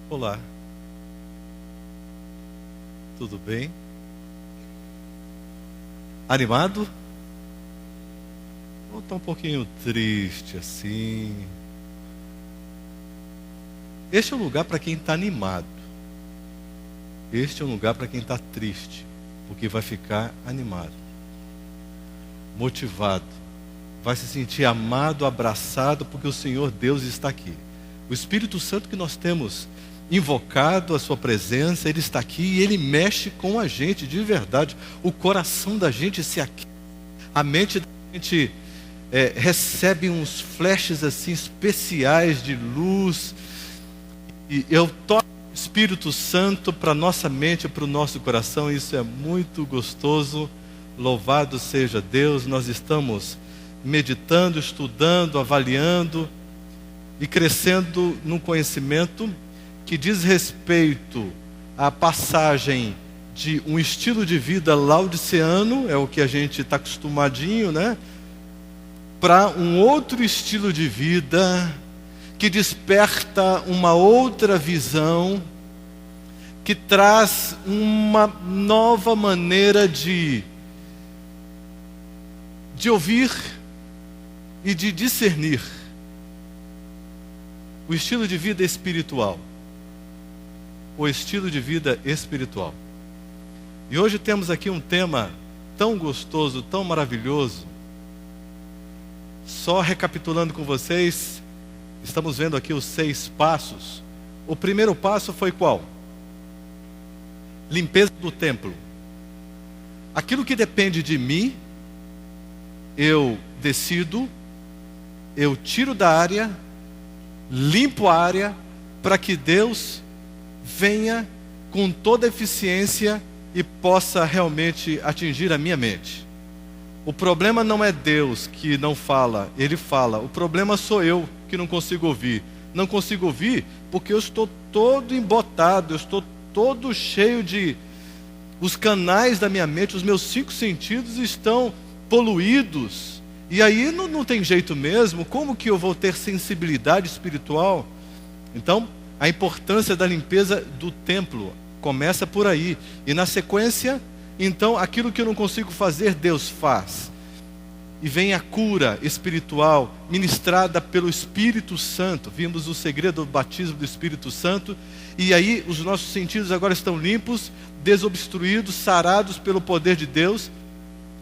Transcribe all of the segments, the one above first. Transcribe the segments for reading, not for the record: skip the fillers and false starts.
Olá, tudo bem? Animado? Ou está um pouquinho triste assim? Este é um lugar para quem está animado. Este é um lugar para quem está triste, porque vai ficar animado, motivado, vai se sentir amado, abraçado, porque o Senhor Deus está aqui. O Espírito Santo que nós temos invocado a sua presença, Ele está aqui e Ele mexe com a gente de verdade. O coração da gente se aquece, a mente da gente recebe uns flashes assim especiais de luz, e eu toco o Espírito Santo para a nossa mente, para o nosso coração. Isso é muito gostoso. Louvado seja Deus. Nós estamos meditando, estudando, avaliando e crescendo num conhecimento que diz respeito à passagem de um estilo de vida laodiceano, é o que a gente está acostumadinho, né? Para um outro estilo de vida que desperta uma outra visão, que traz uma nova maneira de ouvir e de discernir. O estilo de vida espiritual. O estilo de vida espiritual. E hoje temos aqui um tema tão gostoso, tão maravilhoso. Só recapitulando com vocês, estamos vendo aqui os 6 passos. O primeiro passo foi qual? Limpeza do templo. Aquilo que depende de mim, eu decido, eu tiro da área, limpo a área, para que Deus venha com toda eficiência e possa realmente atingir a minha mente. O problema não é Deus que não fala, Ele fala. O problema sou eu que não consigo ouvir. Não consigo ouvir porque eu estou todo embotado, eu estou todo cheio de... Os canais da minha mente, os meus 5 sentidos estão poluídos. E aí não tem jeito mesmo. Como que eu vou ter sensibilidade espiritual? Então, a importância da limpeza do templo começa por aí. E na sequência, então, aquilo que eu não consigo fazer, Deus faz. E vem a cura espiritual, ministrada pelo Espírito Santo. Vimos o segredo do batismo do Espírito Santo. E aí os nossos sentidos agora estão limpos, desobstruídos, sarados pelo poder de Deus.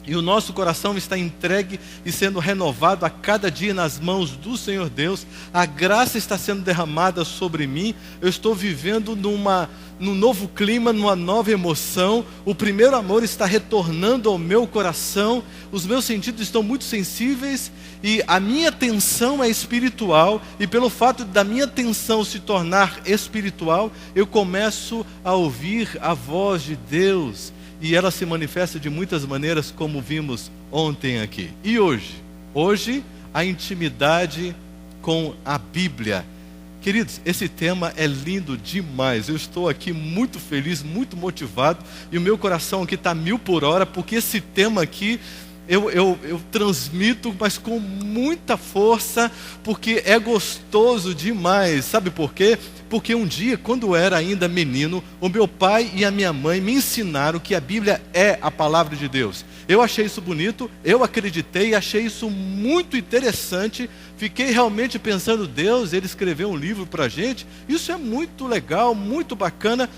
E o nosso coração está entregue e sendo renovado a cada dia nas mãos do Senhor Deus. A graça está sendo derramada sobre mim. Eu estou vivendo num novo clima, numa nova emoção. O primeiro amor está retornando ao meu coração. Os meus sentidos estão muito sensíveis e a minha atenção é espiritual. E pelo fato da minha atenção se tornar espiritual, eu começo a ouvir a voz de Deus. E ela se manifesta de muitas maneiras, como vimos ontem aqui. E hoje? Hoje, a intimidade com a Bíblia. Queridos, esse tema é lindo demais. Eu estou aqui muito feliz, muito motivado. E o meu coração aqui está 1000 por hora, porque esse tema aqui eu transmito, mas com muita força, porque é gostoso demais. Sabe por quê? Porque um dia, quando eu era ainda menino, o meu pai e a minha mãe me ensinaram que a Bíblia é a palavra de Deus. Eu achei isso bonito, eu acreditei, achei isso muito interessante. Fiquei realmente pensando, Deus, Ele escreveu um livro para a gente. Isso é muito legal, muito bacana.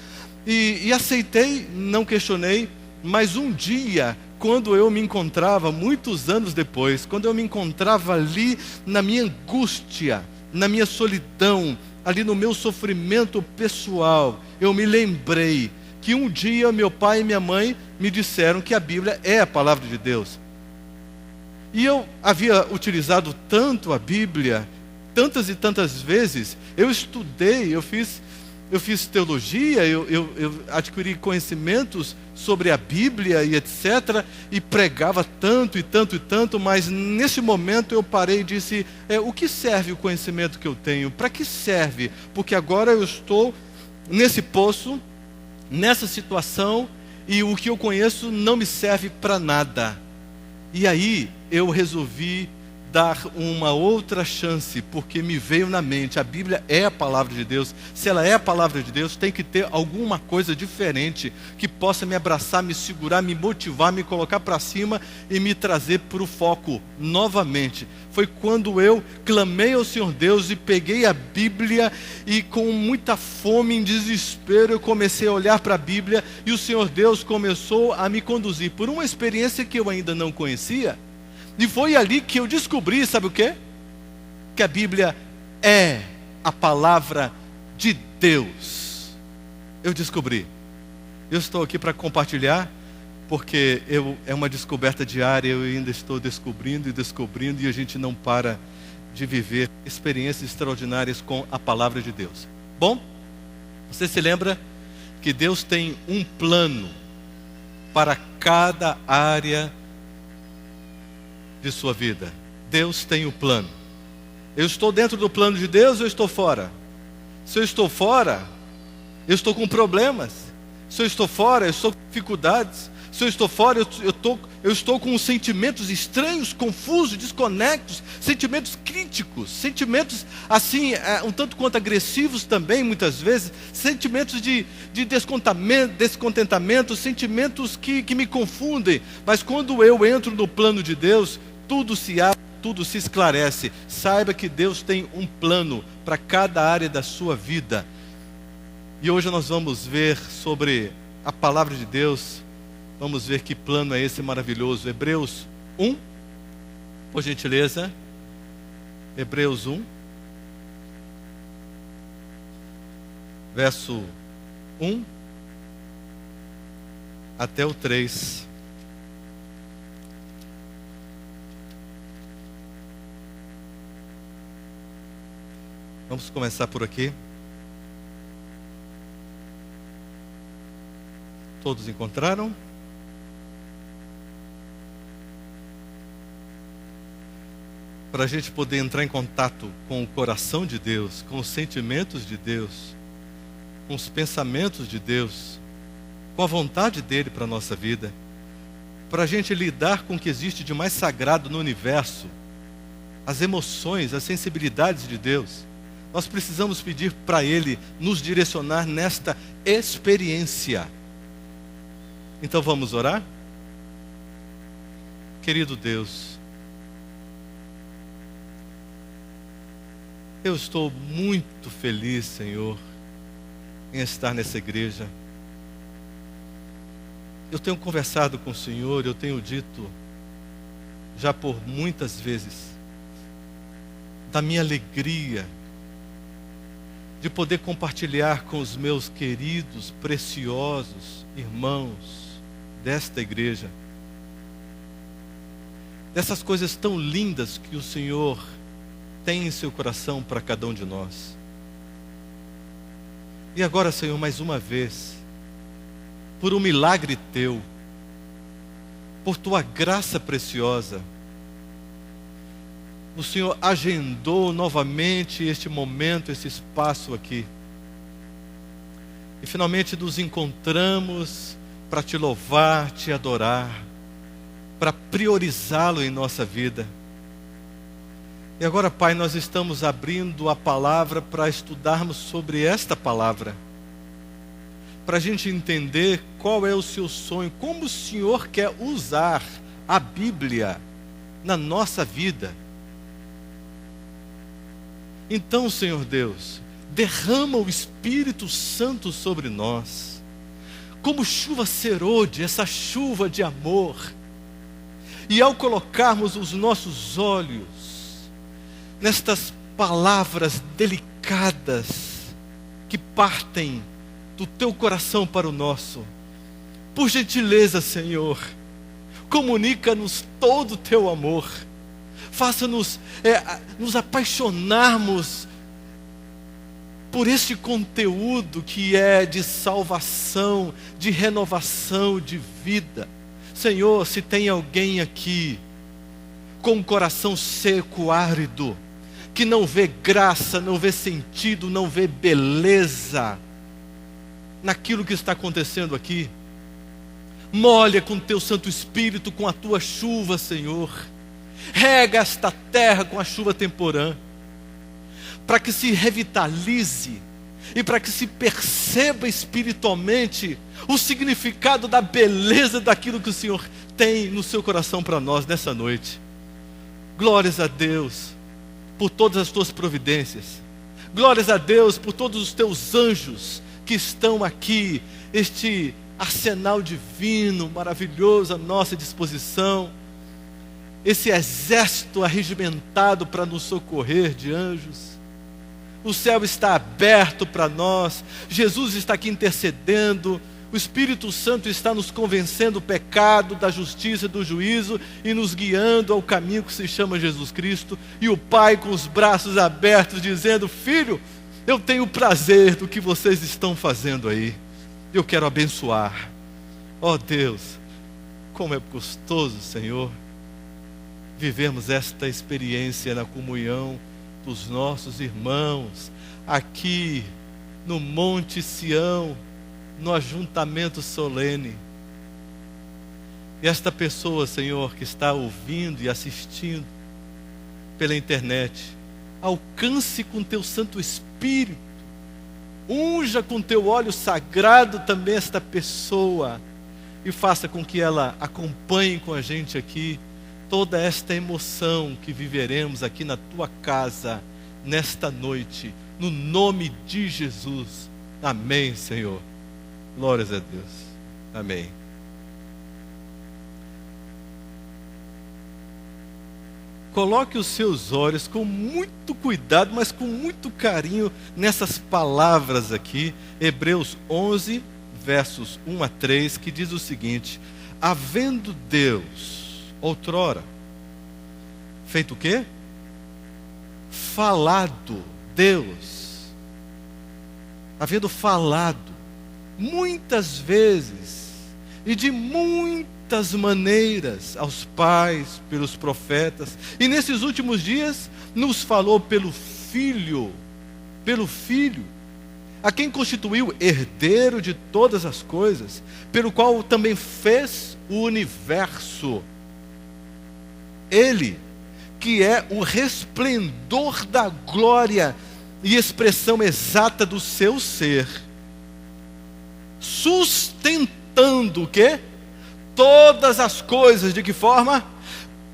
E aceitei, não questionei. Mas um dia, quando eu me encontrava, muitos anos depois, quando eu me encontrava ali na minha angústia, na minha solidão, ali no meu sofrimento pessoal, eu me lembrei que um dia meu pai e minha mãe me disseram que a Bíblia é a palavra de Deus. E eu havia utilizado tanto a Bíblia, tantas e tantas vezes, eu estudei, eu fiz teologia, eu adquiri conhecimentos sobre a Bíblia e etc. E pregava tanto e tanto e tanto, mas nesse momento eu parei e disse, o que serve o conhecimento que eu tenho? Para que serve? Porque agora eu estou nesse poço, nessa situação, e o que eu conheço não me serve para nada. E aí eu resolvi dar uma outra chance, porque me veio na mente, a Bíblia é a palavra de Deus. Se ela é a palavra de Deus, tem que ter alguma coisa diferente que possa me abraçar, me segurar, me motivar, me colocar para cima e me trazer para o foco novamente. Foi quando eu clamei ao Senhor Deus e peguei a Bíblia e com muita fome, em desespero, eu comecei a olhar para a Bíblia e o Senhor Deus começou a me conduzir por uma experiência que eu ainda não conhecia. E foi ali que eu descobri, sabe o quê? Que a Bíblia é a palavra de Deus. Eu descobri. Eu estou aqui para compartilhar, porque é uma descoberta diária, eu ainda estou descobrindo e a gente não para de viver experiências extraordinárias com a palavra de Deus. Bom, você se lembra que Deus tem um plano para cada área de sua vida. Deus tem um plano. Eu estou dentro do plano de Deus ou eu estou fora? Se eu estou fora, eu estou com problemas. Se eu estou fora, eu estou com dificuldades. Se eu estou fora, eu estou com sentimentos estranhos, confusos, desconectos, sentimentos críticos, sentimentos assim, um tanto quanto agressivos também, muitas vezes, sentimentos de descontentamento, sentimentos que me confundem. Mas quando eu entro no plano de Deus, tudo se abre, tudo se esclarece. Saiba que Deus tem um plano para cada área da sua vida. E hoje nós vamos ver sobre a palavra de Deus. Vamos ver que plano é esse maravilhoso. Hebreus 1, por gentileza. Hebreus 1, verso 1 até o 3. Vamos começar por aqui. Todos encontraram? Para a gente poder entrar em contato com o coração de Deus, com os sentimentos de Deus, com os pensamentos de Deus, com a vontade dEle para a nossa vida, para a gente lidar com o que existe de mais sagrado no universo, as emoções, as sensibilidades de Deus, nós precisamos pedir para Ele nos direcionar nesta experiência. Então vamos orar? Querido Deus, eu estou muito feliz, Senhor, em estar nessa igreja. Eu tenho conversado com o Senhor, eu tenho dito, já por muitas vezes, da minha alegria de poder compartilhar com os meus queridos, preciosos irmãos desta igreja, dessas coisas tão lindas que o Senhor tem em seu coração para cada um de nós. E agora, Senhor, mais uma vez, por um milagre Teu, por Tua graça preciosa, o Senhor agendou novamente este momento, esse espaço aqui. E finalmente nos encontramos para Te louvar, Te adorar, para priorizá-lo em nossa vida. E agora, Pai, nós estamos abrindo a palavra para estudarmos sobre esta palavra, para a gente entender qual é o Seu sonho, como o Senhor quer usar a Bíblia na nossa vida. Então, Senhor Deus, derrama o Espírito Santo sobre nós, como chuva serôdia, essa chuva de amor. E ao colocarmos os nossos olhos nestas palavras delicadas que partem do Teu coração para o nosso, por gentileza, Senhor, comunica-nos todo o Teu amor. Faça-nos nos apaixonarmos por este conteúdo que é de salvação, de renovação, de vida. Senhor, se tem alguém aqui com um coração seco, árido, que não vê graça, não vê sentido, não vê beleza naquilo que está acontecendo aqui, molha com Teu Santo Espírito, com a Tua chuva, Senhor, rega esta terra com a chuva temporã, para que se revitalize e para que se perceba espiritualmente o significado da beleza daquilo que o Senhor tem no seu coração para nós nessa noite. Glórias a Deus por todas as tuas providências. Glórias a Deus por todos os teus anjos que estão aqui, este arsenal divino, maravilhoso à nossa disposição, esse exército arregimentado para nos socorrer de anjos. O céu está aberto para nós, Jesus está aqui intercedendo, o Espírito Santo está nos convencendo do pecado, da justiça e do juízo e nos guiando ao caminho que se chama Jesus Cristo, e o Pai com os braços abertos dizendo: filho, eu tenho prazer do que vocês estão fazendo aí, eu quero abençoar. Ó Deus, como é gostoso, Senhor, vivermos esta experiência na comunhão dos nossos irmãos, aqui no Monte Sião, no ajuntamento solene. E esta pessoa, Senhor, que está ouvindo e assistindo pela internet, alcance com teu Santo Espírito, unja com teu óleo sagrado também esta pessoa, e faça com que ela acompanhe com a gente aqui toda esta emoção que viveremos aqui na tua casa, nesta noite, no nome de Jesus. Amém, Senhor. Glórias a Deus. Amém. Coloque os seus olhos com muito cuidado, mas com muito carinho nessas palavras aqui, Hebreus 11, versos 1 a 3, que diz o seguinte: havendo Deus, outrora, feito o quê? Falado, Deus, havendo falado, muitas vezes e de muitas maneiras aos pais, pelos profetas, e nesses últimos dias nos falou pelo Filho, a quem constituiu herdeiro de todas as coisas, pelo qual também fez o universo. Ele, que é o resplendor da glória e expressão exata do seu ser, sustentando o quê? Todas as coisas, de que forma?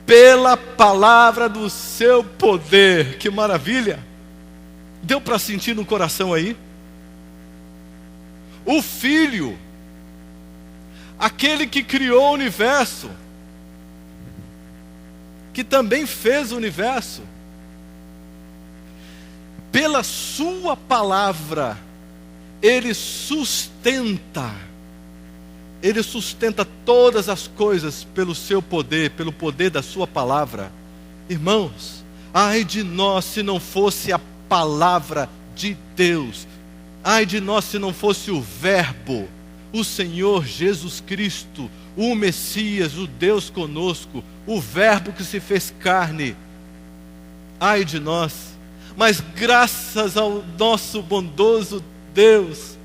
Pela palavra do seu poder. Que maravilha! Deu para sentir no coração aí? O Filho, aquele que criou o universo, que também fez o universo, pela sua palavra, Ele sustenta todas as coisas pelo seu poder, pelo poder da sua palavra. Irmãos, ai de nós se não fosse a palavra de Deus, ai de nós se não fosse o Verbo, o Senhor Jesus Cristo, o Messias, o Deus conosco, o Verbo que se fez carne. Ai de nós, mas graças ao nosso bondoso Deus,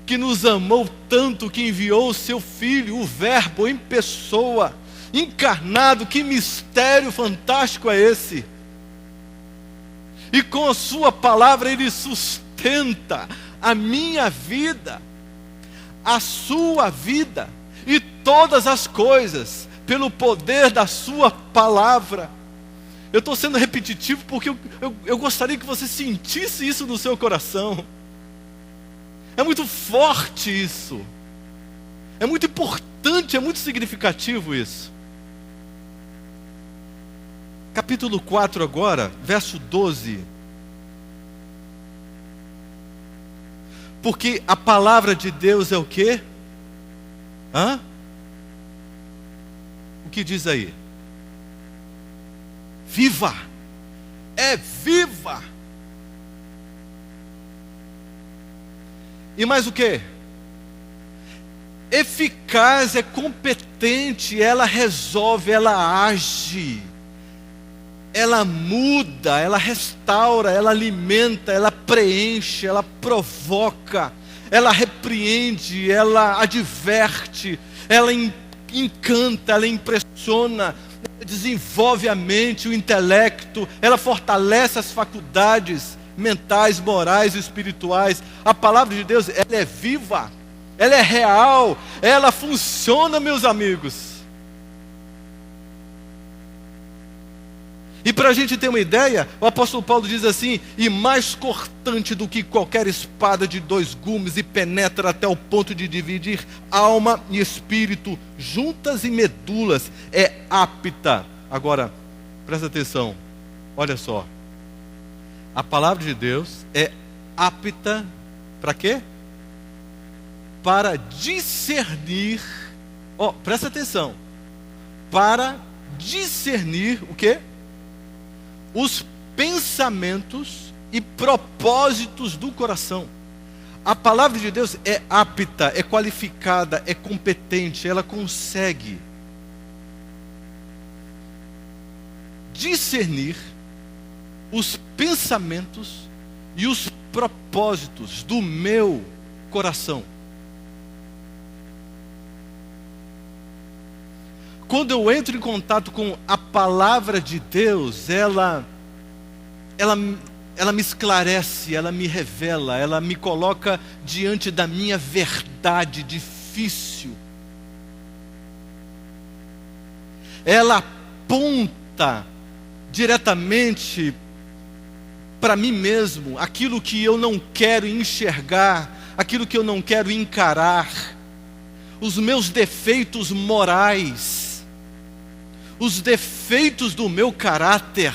que nos amou tanto, que enviou o seu Filho, o Verbo em pessoa, encarnado. Que mistério fantástico é esse! E com a sua palavra Ele sustenta a minha vida, a sua vida e todas as coisas pelo poder da sua palavra. Eu estou sendo repetitivo porque eu gostaria que você sentisse isso no seu coração. É muito forte isso. É muito importante, é muito significativo isso. Capítulo 4 agora, verso 12. Porque a palavra de Deus é o quê? O que diz aí? Viva! É viva! E mais o quê? Eficaz, é competente, ela resolve, ela age, ela muda, ela restaura, ela alimenta, ela preenche, ela provoca, ela repreende, ela adverte, ela encanta, ela impressiona, desenvolve a mente, o intelecto, ela fortalece as faculdades mentais, morais e espirituais. A palavra de Deus, ela é viva, ela é real, ela funciona, meus amigos. E para a gente ter uma ideia, o apóstolo Paulo diz assim: e mais cortante do que qualquer espada de 2 gumes, e penetra até o ponto de dividir alma e espírito, juntas e medulas, é apta. Agora, presta atenção, olha só. A palavra de Deus é apta para quê? Para discernir, presta atenção, para discernir o quê? Os pensamentos e propósitos do coração. A palavra de Deus é apta, é qualificada, é competente, ela consegue discernir os pensamentos e os propósitos do meu coração. Quando eu entro em contato com a palavra de Deus, ela me esclarece, ela me revela, ela me coloca diante da minha verdade difícil. Ela aponta diretamente para mim mesmo aquilo que eu não quero enxergar, aquilo que eu não quero encarar, os meus defeitos morais, os defeitos do meu caráter,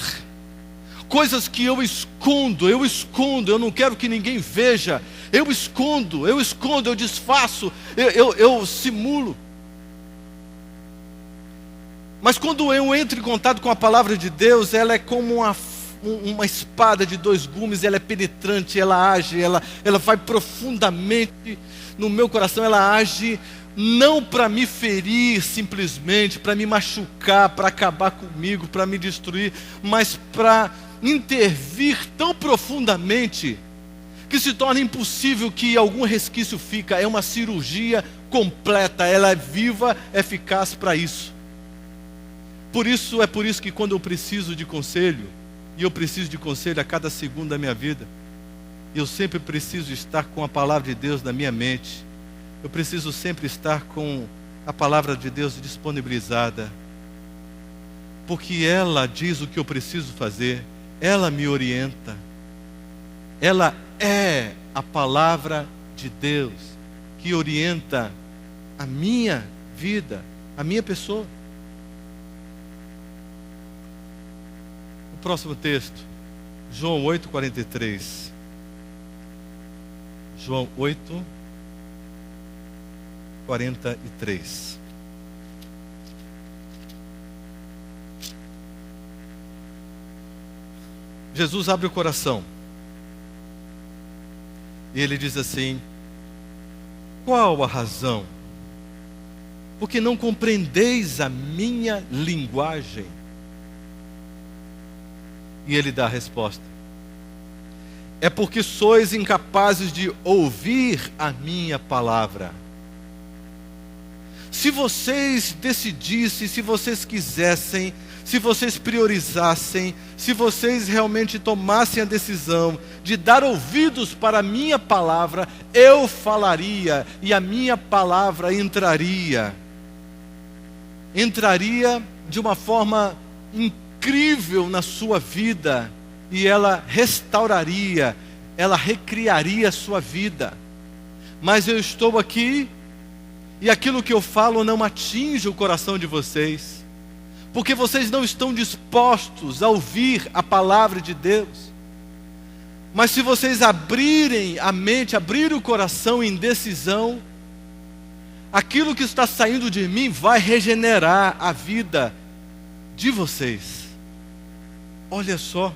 coisas que eu escondo, eu não quero que ninguém veja, eu escondo, eu disfarço, eu simulo. Mas quando eu entro em contato com a palavra de Deus, ela é como uma espada de 2 gumes, ela é penetrante, ela age, ela vai profundamente no meu coração, ela age não para me ferir simplesmente, para me machucar, para acabar comigo, para me destruir, mas para intervir tão profundamente que se torna impossível que algum resquício fica. É uma cirurgia completa, ela é viva, eficaz para isso. Por isso que quando eu preciso de conselho, e eu preciso de conselho a cada segundo da minha vida, eu sempre preciso estar com a palavra de Deus na minha mente. Eu preciso sempre estar com a palavra de Deus disponibilizada, porque ela diz o que eu preciso fazer, ela me orienta, ela é a palavra de Deus que orienta a minha vida, a minha pessoa. O próximo texto, João 8:43. João 8:43. Jesus abre o coração e ele diz assim: qual a razão? Porque não compreendeis a minha linguagem? E ele dá a resposta: é porque sois incapazes de ouvir a minha palavra. Se vocês decidissem, se vocês quisessem, se vocês priorizassem, se vocês realmente tomassem a decisão de dar ouvidos para a minha palavra, eu falaria e a minha palavra entraria de uma forma incrível na sua vida, e ela restauraria, ela recriaria a sua vida. Mas eu estou aqui e aquilo que eu falo não atinge o coração de vocês, porque vocês não estão dispostos a ouvir a palavra de Deus. Mas se vocês abrirem a mente, abrirem o coração em decisão, aquilo que está saindo de mim vai regenerar a vida de vocês. Olha só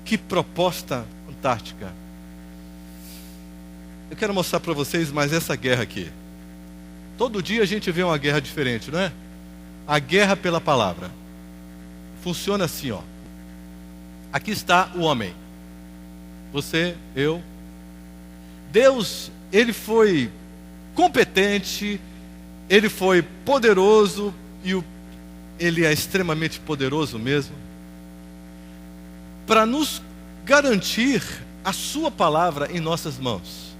que proposta fantástica. Eu quero mostrar para vocês mais essa guerra aqui. Todo dia a gente vê uma guerra diferente, não é? A guerra pela palavra. Funciona assim, ó. Aqui está o homem. Você, eu. Deus, ele foi competente, ele foi poderoso, e Ele é extremamente poderoso mesmo, para nos garantir a sua palavra em nossas mãos.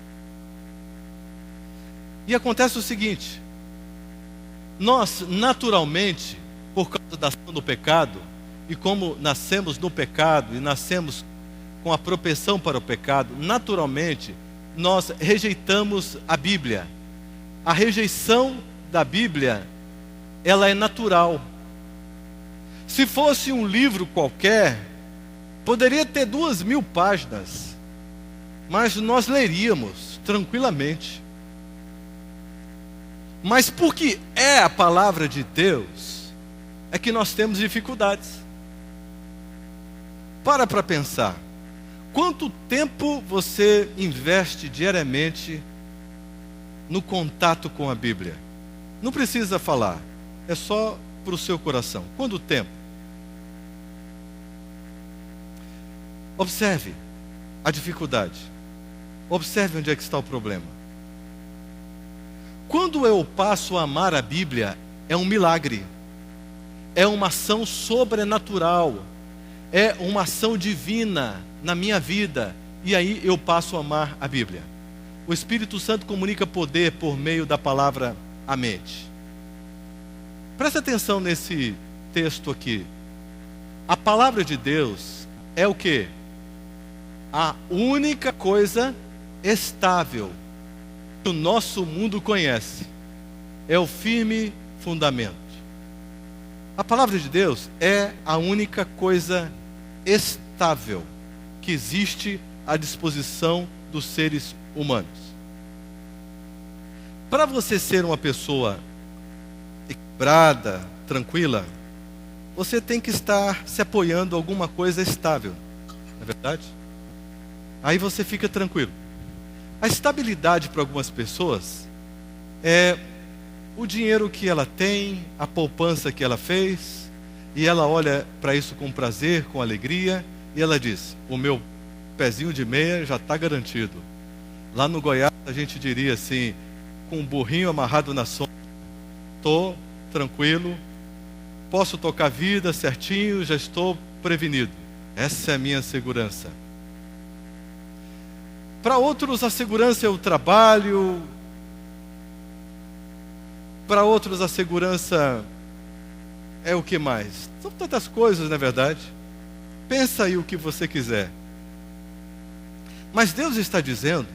E acontece o seguinte: nós naturalmente, por causa da ação do pecado, e como nascemos no pecado e nascemos com a propensão para o pecado, naturalmente nós rejeitamos a Bíblia. A rejeição da Bíblia, ela é natural. Se fosse um livro qualquer, poderia ter 2.000 páginas, mas nós leríamos tranquilamente. Mas porque é a palavra de Deus, é que nós temos dificuldades. Para pensar. Quanto tempo você investe diariamente no contato com a Bíblia? Não precisa falar, é só para o seu coração. Quanto tempo? Observe a dificuldade. Observe onde é que está o problema. Quando eu passo a amar a Bíblia, é um milagre. É uma ação sobrenatural. É uma ação divina na minha vida. E aí eu passo a amar a Bíblia. O Espírito Santo comunica poder por meio da palavra à mente. Presta atenção nesse texto aqui. A palavra de Deus é o quê? A única coisa estável que o nosso mundo conhece. É o firme fundamento. A palavra de Deus é a única coisa estável que existe à disposição dos seres humanos. Para você ser uma pessoa equilibrada, tranquila, você tem que estar se apoiando em alguma coisa estável. Não é verdade? Aí você fica tranquilo. A estabilidade para algumas pessoas é o dinheiro que ela tem, a poupança que ela fez, e ela olha para isso com prazer, com alegria, e ela diz: o meu pezinho de meia já está garantido. Lá no Goiás a gente diria assim, com um burrinho amarrado na sombra, estou tranquilo, posso tocar a vida certinho, já estou prevenido. Essa é a minha segurança. Para outros a segurança é o trabalho. Para outros a segurança é o que mais? São tantas coisas, não é verdade? Pensa aí o que você quiser. Mas Deus está dizendo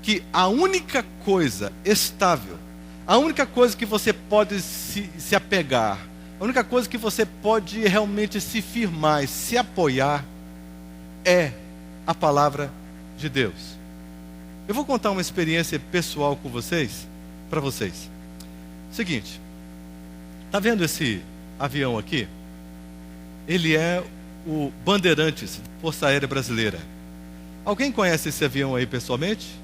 que a única coisa estável, a única coisa que você pode se apegar, a única coisa que você pode realmente se firmar e se apoiar é a palavra de Deus. Eu vou contar uma experiência pessoal com vocês, para vocês. Seguinte, tá vendo esse avião aqui? Ele é o Bandeirantes, Força Aérea Brasileira. Alguém conhece esse avião aí pessoalmente?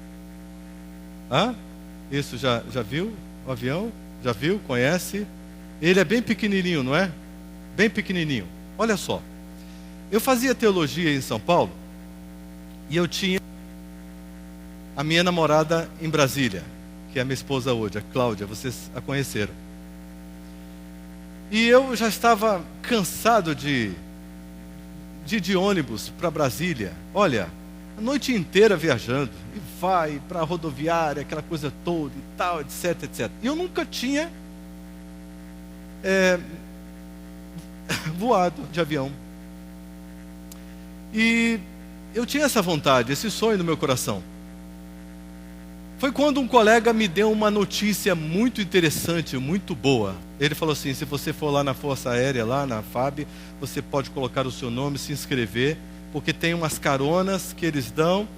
Isso já viu o avião? Já viu? Conhece? Ele é bem pequenininho, não é? Bem pequenininho. Olha só, eu fazia teologia em São Paulo e eu tinha a minha namorada em Brasília, que é a minha esposa hoje, a Cláudia, vocês a conheceram. E eu já estava cansado de ônibus para Brasília. Olha, a noite inteira viajando, e vai para a rodoviária, aquela coisa toda e tal, etc, etc. E eu nunca tinha voado de avião. E eu tinha essa vontade, esse sonho no meu coração. Foi quando um colega me deu uma notícia muito interessante, muito boa. Ele falou assim: se você for lá na Força Aérea, lá na FAB, você pode colocar o seu nome, se inscrever, porque tem umas caronas que eles dão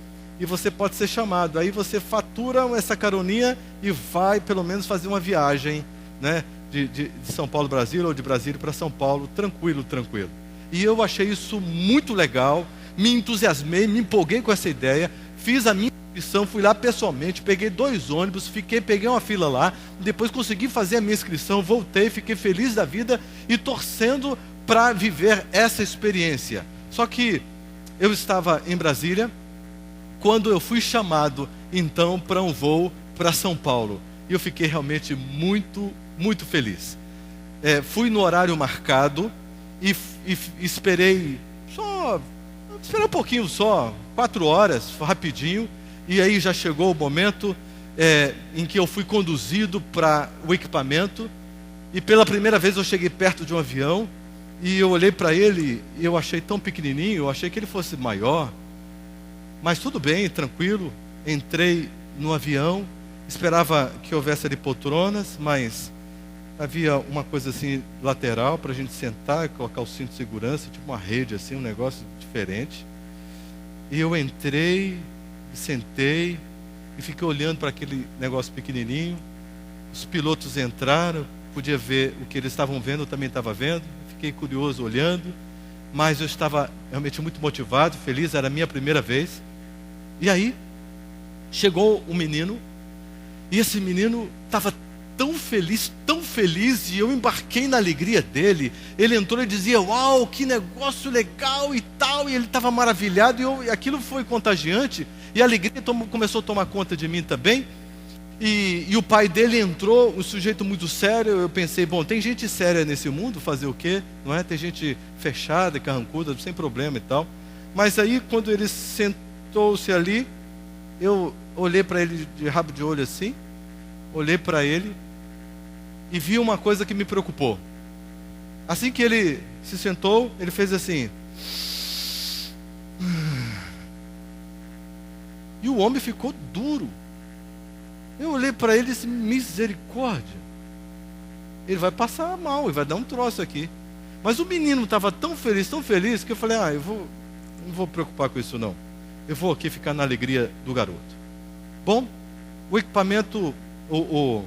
e você pode ser chamado. Aí você fatura essa caroninha e vai pelo menos fazer uma viagem, né, de São Paulo, Brasília, ou de Brasília para São Paulo, tranquilo. E eu achei isso muito legal, me entusiasmei, me empolguei com essa ideia, fiz a minha inscrição, fui lá pessoalmente, peguei 2 ônibus, peguei uma fila lá, depois consegui fazer a minha inscrição, voltei, fiquei feliz da vida e torcendo para viver essa experiência. Só que eu estava em Brasília quando eu fui chamado então para um voo para São Paulo, e eu fiquei realmente muito feliz. fui no horário marcado e esperei um pouquinho só, 4 horas, rapidinho, e aí já chegou o momento em que eu fui conduzido para o equipamento, e pela primeira vez eu cheguei perto de um avião, e eu olhei para ele, e eu achei tão pequenininho, eu achei que ele fosse maior, mas tudo bem, tranquilo. Entrei no avião, esperava que houvesse ali poltronas, mas havia uma coisa assim lateral para a gente sentar, colocar o cinto de segurança, tipo uma rede assim, um negócio diferente. E eu entrei, sentei e fiquei olhando para aquele negócio pequenininho. Os pilotos entraram, podia ver o que eles estavam vendo, eu também estava vendo. Fiquei curioso olhando, mas eu estava realmente muito motivado, feliz, era a minha primeira vez. E aí, chegou um menino, e esse menino estava tão feliz, e eu embarquei na alegria dele. Ele entrou e dizia: uau, que negócio legal e tal, e ele estava maravilhado, e aquilo foi contagiante, e a alegria começou a tomar conta de mim também. E o pai dele entrou, um sujeito muito sério. Eu pensei, bom, tem gente séria nesse mundo, fazer o quê? Não é? Tem gente fechada, carrancuda, sem problema e tal. Mas aí, quando ele sentou-se ali, eu olhei para ele de rabo de olho assim, olhei para ele e vi uma coisa que me preocupou. Assim que ele se sentou, ele fez assim, e o homem ficou duro. Eu olhei para ele e disse: misericórdia, ele vai passar mal, ele vai dar um troço aqui. Mas o menino estava tão feliz, que eu falei: não vou preocupar com isso não. Eu vou aqui ficar na alegria do garoto. Bom, o equipamento, o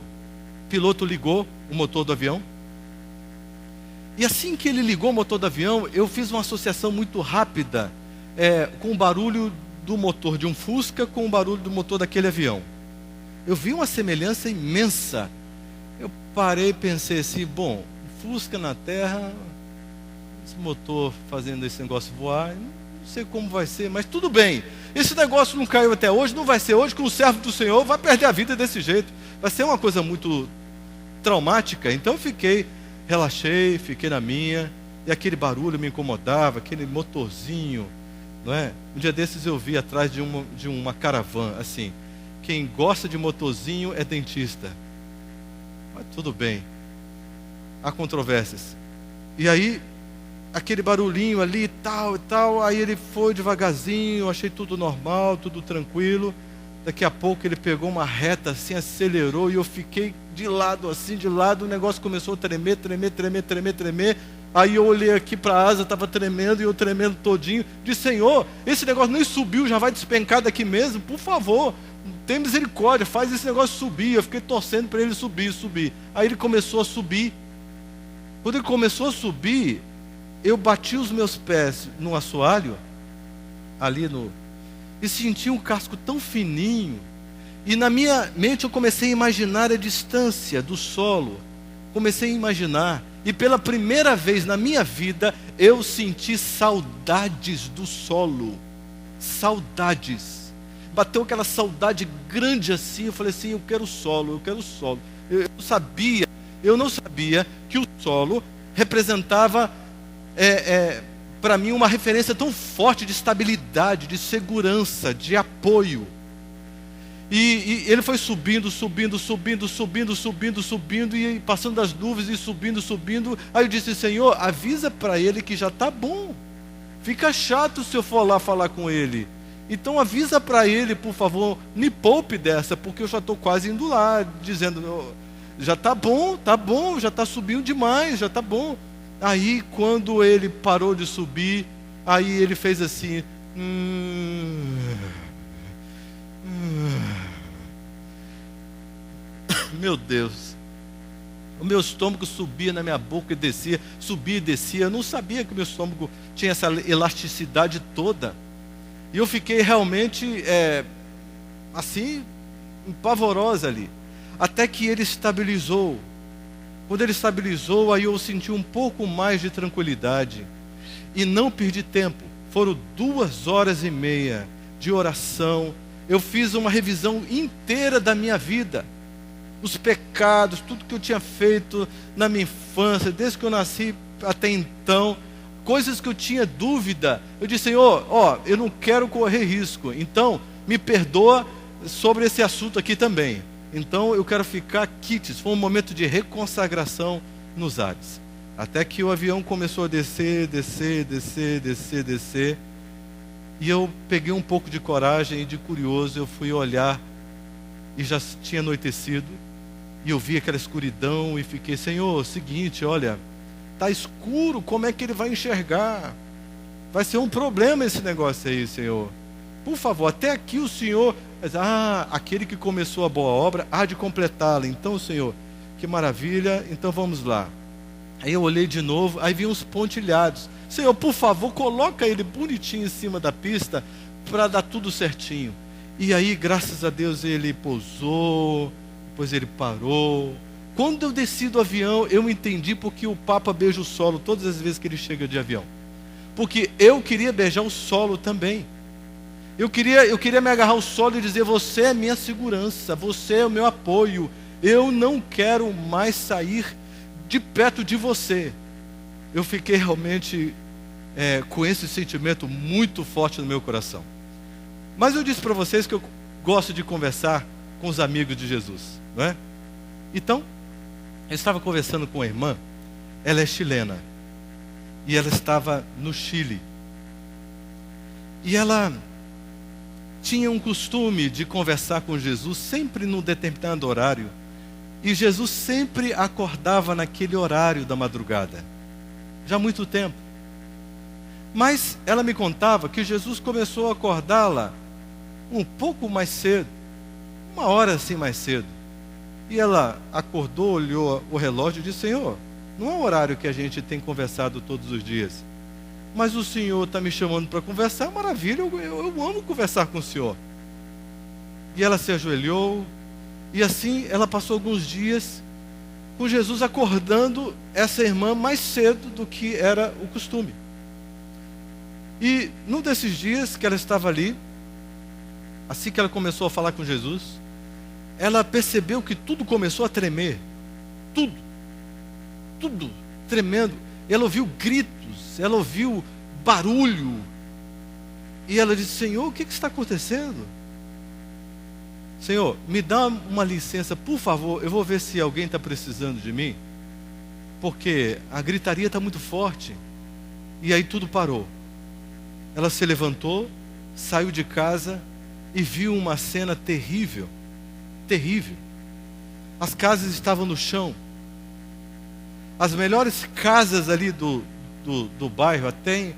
piloto ligou o motor do avião. E assim que ele ligou o motor do avião, eu fiz uma associação muito rápida com o barulho do motor de um Fusca com o barulho do motor daquele avião. Eu vi uma semelhança imensa. Eu parei e pensei assim: bom, Fusca na terra, esse motor fazendo esse negócio voar, não sei como vai ser, mas tudo bem. Esse negócio não caiu até hoje, não vai ser hoje, que um servo do Senhor vai perder a vida desse jeito. Vai ser uma coisa muito traumática. Então relaxei, fiquei na minha, e aquele barulho me incomodava, aquele motorzinho, não é? Um dia desses eu vi atrás de uma caravana, assim, quem gosta de motorzinho é dentista. Mas tudo bem, há controvérsias. E aí, aquele barulhinho ali e tal, aí ele foi devagarzinho, achei tudo normal, tudo tranquilo. Daqui a pouco ele pegou uma reta assim, acelerou, e eu fiquei de lado, o negócio começou a tremer. Aí eu olhei aqui para a asa, estava tremendo, e eu tremendo todinho. Disse: Senhor, esse negócio nem subiu, já vai despencar daqui mesmo, por favor, tem misericórdia, faz esse negócio subir. Eu fiquei torcendo para ele subir. Aí ele começou a subir. Quando ele começou a subir, eu bati os meus pés no assoalho, e senti um casco tão fininho, e na minha mente eu comecei a imaginar a distância do solo, comecei a imaginar, e pela primeira vez na minha vida, eu senti saudades do solo, saudades, bateu aquela saudade grande assim. Eu falei assim: eu quero solo. Eu não sabia que o solo representava para mim uma referência tão forte de estabilidade, de segurança, de apoio. E ele foi subindo, e passando das nuvens e subindo. Aí eu disse: Senhor, avisa para ele que já está bom. Fica chato se eu for lá falar com ele. Então avisa para ele, por favor, me poupe dessa, porque eu já estou quase indo lá, dizendo: já está bom, já está subindo demais, já está bom. Aí quando ele parou de subir, aí ele fez assim, meu Deus, o meu estômago subia na minha boca e descia, subia e descia. Eu não sabia que o meu estômago tinha essa elasticidade toda, e eu fiquei realmente assim, pavorosa ali, até que ele estabilizou. Quando ele estabilizou, aí eu senti um pouco mais de tranquilidade, e não perdi tempo. Foram 2h30 de oração. Eu fiz uma revisão inteira da minha vida. os pecados, tudo que eu tinha feito na minha infância, desde que eu nasci até então, coisas que eu tinha dúvida. Eu disse: Senhor, eu não quero correr risco, então me perdoa sobre esse assunto aqui também. Então eu quero ficar quites. Foi um momento de reconsagração nos ares. Até que o avião começou a descer. E eu peguei um pouco de coragem e de curioso, eu fui olhar e já tinha anoitecido. E eu vi aquela escuridão e fiquei: Senhor, seguinte, olha, está escuro, como é que ele vai enxergar? Vai ser um problema esse negócio aí, Senhor. Por favor, até aqui o Senhor... aquele que começou a boa obra há de completá-la. Então, Senhor, que maravilha, então vamos lá. Aí eu olhei de novo, aí vi uns pontilhados. Senhor, por favor, coloca ele bonitinho em cima da pista para dar tudo certinho. E aí, graças a Deus, ele pousou, depois ele parou. Quando eu desci do avião, eu entendi porque o Papa beija o solo todas as vezes que ele chega de avião. Porque eu queria beijar o solo também. Eu queria me agarrar ao solo e dizer: você é minha segurança, você é o meu apoio. Eu não quero mais sair de perto de você. Eu fiquei realmente com esse sentimento muito forte no meu coração. Mas eu disse para vocês que eu gosto de conversar com os amigos de Jesus, não é? Então, eu estava conversando com uma irmã, ela é chilena, e ela estava no Chile. E ela tinha um costume de conversar com Jesus sempre num determinado horário. E Jesus sempre acordava naquele horário da madrugada, já há muito tempo. Mas ela me contava que Jesus começou a acordá-la um pouco mais cedo, 1 hora assim mais cedo. E ela acordou, olhou o relógio e disse: Senhor, não é o horário que a gente tem conversado todos os dias, mas o Senhor está me chamando para conversar, maravilha, eu amo conversar com o Senhor. E ela se ajoelhou, e assim ela passou alguns dias com Jesus acordando essa irmã mais cedo do que era o costume. E num desses dias que ela estava ali, assim que ela começou a falar com Jesus, ela percebeu que tudo começou a tremer. Tudo tremendo. Ela ouviu gritos, ela ouviu barulho. E ela disse: Senhor, o que está acontecendo? Senhor, me dá uma licença, por favor, eu vou ver se alguém está precisando de mim, porque a gritaria está muito forte. E aí tudo parou. Ela se levantou, saiu de casa e viu uma cena terrível. Terrível. As casas estavam no chão. As melhores casas ali do bairro, até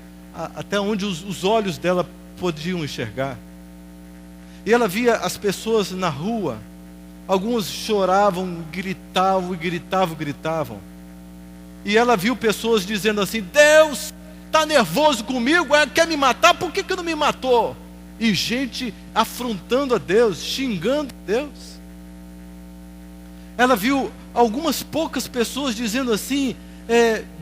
onde os olhos dela podiam enxergar. E ela via as pessoas na rua. Alguns choravam, gritavam. E ela viu pessoas dizendo assim: Deus está nervoso comigo, quer me matar, por que não me matou? E gente afrontando a Deus, xingando a Deus. Ela viu algumas poucas pessoas dizendo assim: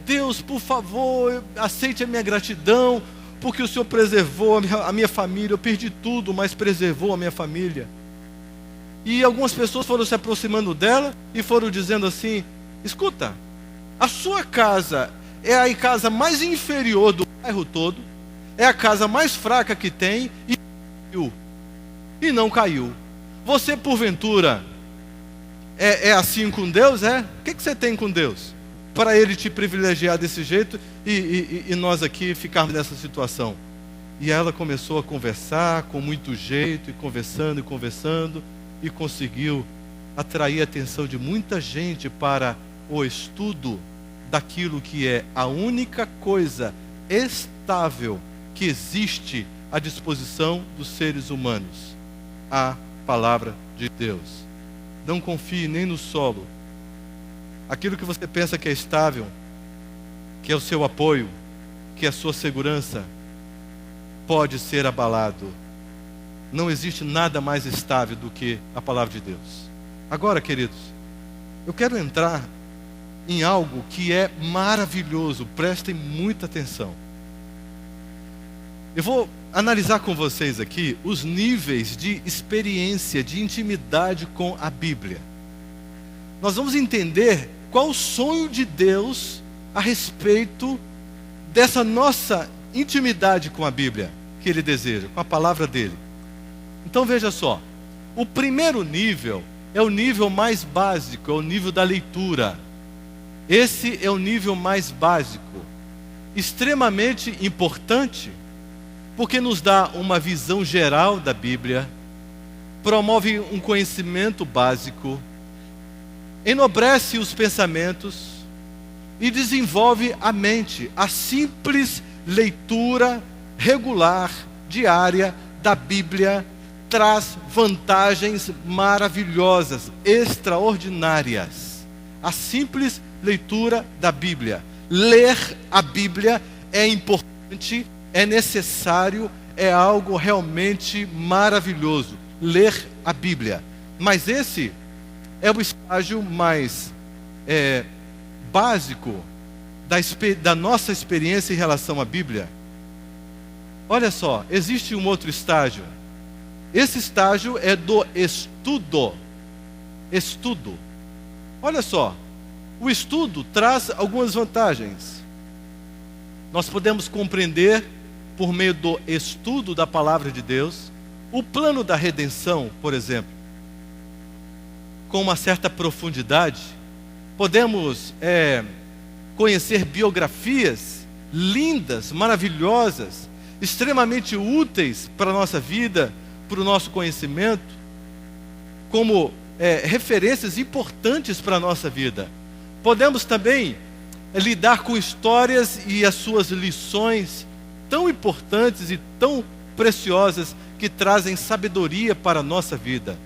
Deus, por favor, aceite a minha gratidão, porque o Senhor preservou a minha família. Eu perdi tudo, mas preservou a minha família. E algumas pessoas foram se aproximando dela e foram dizendo assim: escuta, a sua casa é a casa mais inferior do bairro todo, é a casa mais fraca que tem, e não caiu. Você porventura é assim com Deus? O que você tem com Deus para Ele te privilegiar desse jeito e nós aqui ficarmos nessa situação? E ela começou a conversar com muito jeito, e conversando, e conseguiu atrair a atenção de muita gente para o estudo daquilo que é a única coisa estável que existe à disposição dos seres humanos: a palavra de Deus. Não confie nem no solo. Aquilo que você pensa que é estável, que é o seu apoio, que é a sua segurança, pode ser abalado. Não existe nada mais estável do que a palavra de Deus. Agora, queridos, eu quero entrar em algo que é maravilhoso. Prestem muita atenção. Eu vou analisar com vocês aqui os níveis de experiência, de intimidade com a Bíblia. nós vamos entender qual o sonho de Deus a respeito dessa nossa intimidade com a Bíblia que Ele deseja, com a palavra dEle. Então veja só, o primeiro nível é o nível mais básico, é o nível da leitura. Esse é o nível mais básico, extremamente importante, porque nos dá uma visão geral da Bíblia, promove um conhecimento básico, enobrece os pensamentos e desenvolve a mente. A simples leitura regular, diária da Bíblia traz vantagens maravilhosas, extraordinárias. A simples leitura da Bíblia. Ler a Bíblia é importante, é necessário, é algo realmente maravilhoso. Ler a Bíblia. Mas esse é o estágio mais básico da nossa experiência em relação à Bíblia. Olha só, existe um outro estágio. Esse estágio é do estudo. Estudo. Olha só, o estudo traz algumas vantagens. Nós podemos compreender, por meio do estudo da palavra de Deus, o plano da redenção, por exemplo, com uma certa profundidade. Podemos conhecer biografias lindas, maravilhosas, extremamente úteis para a nossa vida, para o nosso conhecimento, como referências importantes para a nossa vida. Podemos também lidar com histórias e as suas lições tão importantes e tão preciosas que trazem sabedoria para a nossa vida.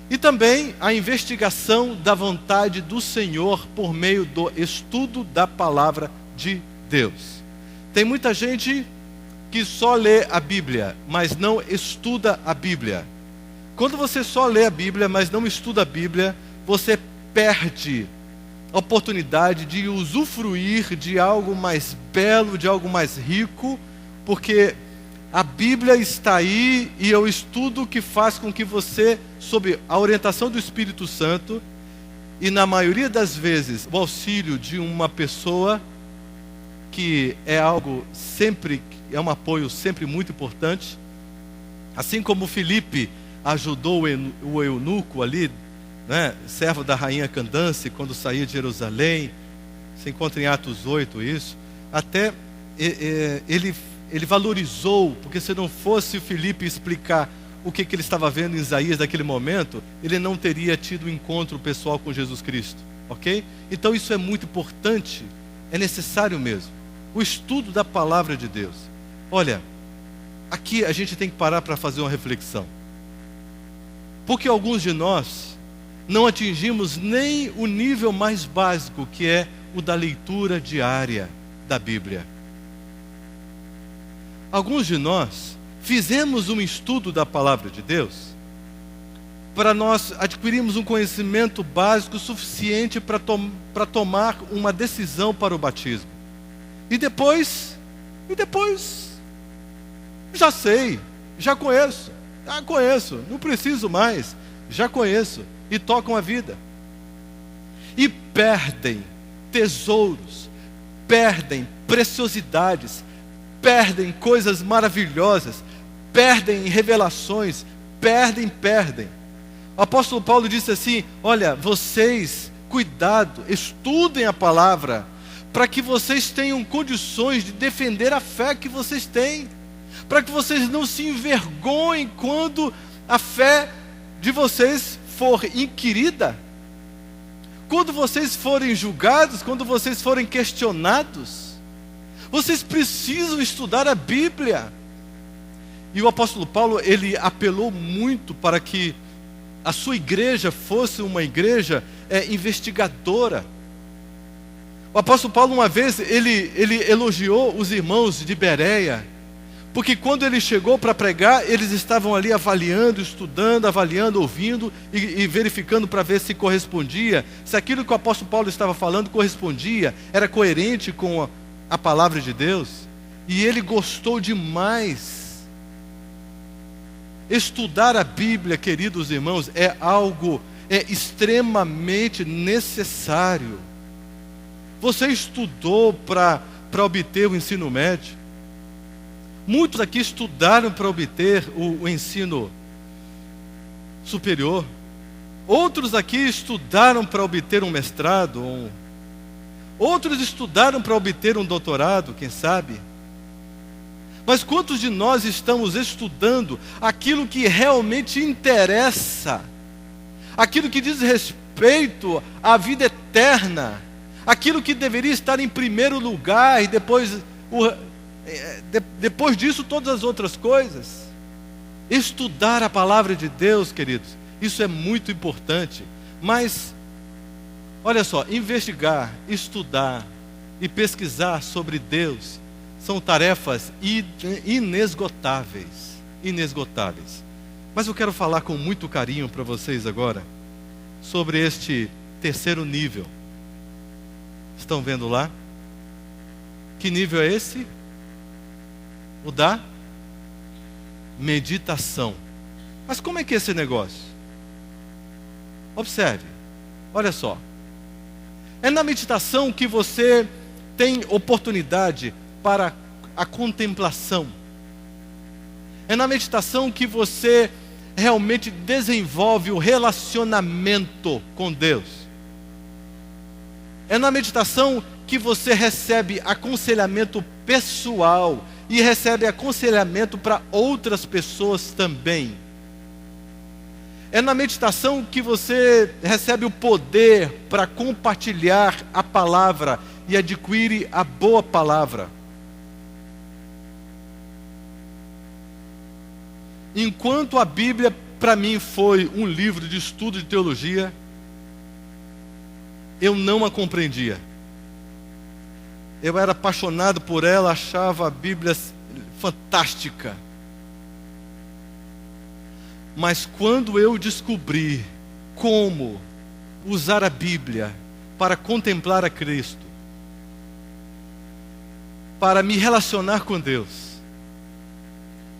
E também a investigação da vontade do Senhor por meio do estudo da palavra de Deus. Tem muita gente que só lê a Bíblia, mas não estuda a Bíblia. Quando você só lê a Bíblia, mas não estuda a Bíblia, você perde a oportunidade de usufruir de algo mais belo, de algo mais rico, porque a Bíblia está aí e é o estudo que faz com que você, sob a orientação do Espírito Santo, e na maioria das vezes o auxílio de uma pessoa, que é algo sempre, é um apoio sempre muito importante, assim como Filipe ajudou o eunuco ali, né, servo da rainha Candace, quando saía de Jerusalém. Se encontra em Atos 8 isso. Até ele valorizou, porque se não fosse o Filipe explicar o que ele estava vendo em Isaías naquele momento, ele não teria tido um encontro pessoal com Jesus Cristo, ok? Então isso é muito importante, é necessário mesmo, o estudo da palavra de Deus. Olha, aqui a gente tem que parar para fazer uma reflexão, porque alguns de nós não atingimos nem o nível mais básico, que é o da leitura diária da Bíblia. Alguns de nós fizemos um estudo da palavra de Deus para nós adquirirmos um conhecimento básico suficiente para tomar uma decisão para o batismo. E depois, já sei, já conheço, não preciso mais, já conheço, e tocam a vida. E perdem tesouros, perdem preciosidades, perdem coisas maravilhosas, perdem revelações, perdem. O apóstolo Paulo disse assim: olha, vocês, cuidado, estudem a palavra, para que vocês tenham condições de defender a fé que vocês têm, para que vocês não se envergonhem quando a fé de vocês for inquirida, quando vocês forem julgados, quando vocês forem questionados. Vocês precisam estudar a Bíblia. E o apóstolo Paulo, ele apelou muito para que a sua igreja fosse uma igreja investigadora. O apóstolo Paulo, uma vez, ele elogiou os irmãos de Bereia, porque quando ele chegou para pregar, eles estavam ali avaliando, estudando, ouvindo e verificando para ver se correspondia, se aquilo que o apóstolo Paulo estava falando correspondia, era coerente com a palavra de Deus. E ele gostou demais. Estudar a Bíblia, queridos irmãos, é é extremamente necessário. Você estudou para obter o ensino médio? Muitos aqui estudaram para obter o ensino superior. Outros aqui estudaram para obter um mestrado. Outros estudaram para obter um doutorado, quem sabe? Mas quantos de nós estamos estudando aquilo que realmente interessa? Aquilo que diz respeito à vida eterna? Aquilo que deveria estar em primeiro lugar e depois disso todas as outras coisas. Estudar a palavra de Deus, queridos, isso é muito importante. Mas, olha só, investigar, estudar e pesquisar sobre Deus são tarefas inesgotáveis. Inesgotáveis. Mas eu quero falar com muito carinho para vocês agora sobre este terceiro nível. Estão vendo lá? Que nível é esse? O da meditação. Mas como é que é esse negócio? Observe, olha só. É na meditação que você tem oportunidade para a contemplação. É na meditação que você realmente desenvolve o relacionamento com Deus. É na meditação que você recebe aconselhamento pessoal e recebe aconselhamento para outras pessoas também. É na meditação que você recebe o poder para compartilhar a palavra e adquire a boa palavra. Enquanto a Bíblia para mim foi um livro de estudo de teologia, eu não a compreendia. Eu era apaixonado por ela, achava a Bíblia fantástica. Mas quando eu descobri como usar a Bíblia para contemplar a Cristo, para me relacionar com Deus,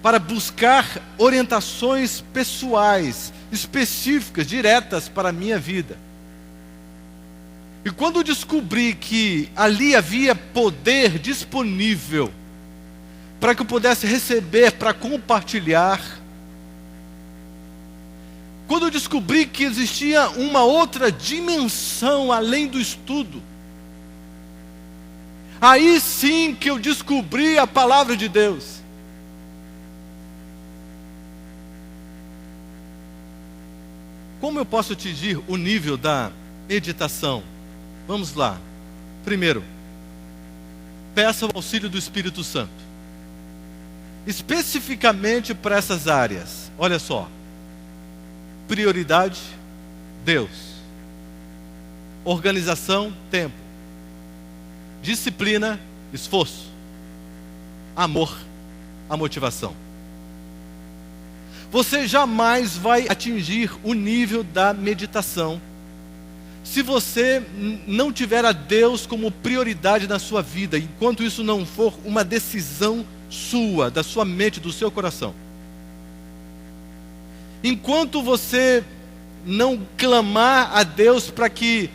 para buscar orientações pessoais, específicas, diretas para a minha vida, e quando eu descobri que ali havia poder disponível para que eu pudesse receber, para compartilhar, quando eu descobri que existia uma outra dimensão além do estudo, aí sim que eu descobri a palavra de Deus. Como eu posso atingir o nível da meditação? Vamos lá. Primeiro, peça o auxílio do Espírito Santo. Especificamente para essas áreas. Olha só. Prioridade, Deus. Organização, tempo. Disciplina, esforço. Amor, a motivação. Você jamais vai atingir o nível da meditação se você não tiver a Deus como prioridade na sua vida, enquanto isso não for uma decisão sua, da sua mente, do seu coração. Enquanto você não clamar a Deus para que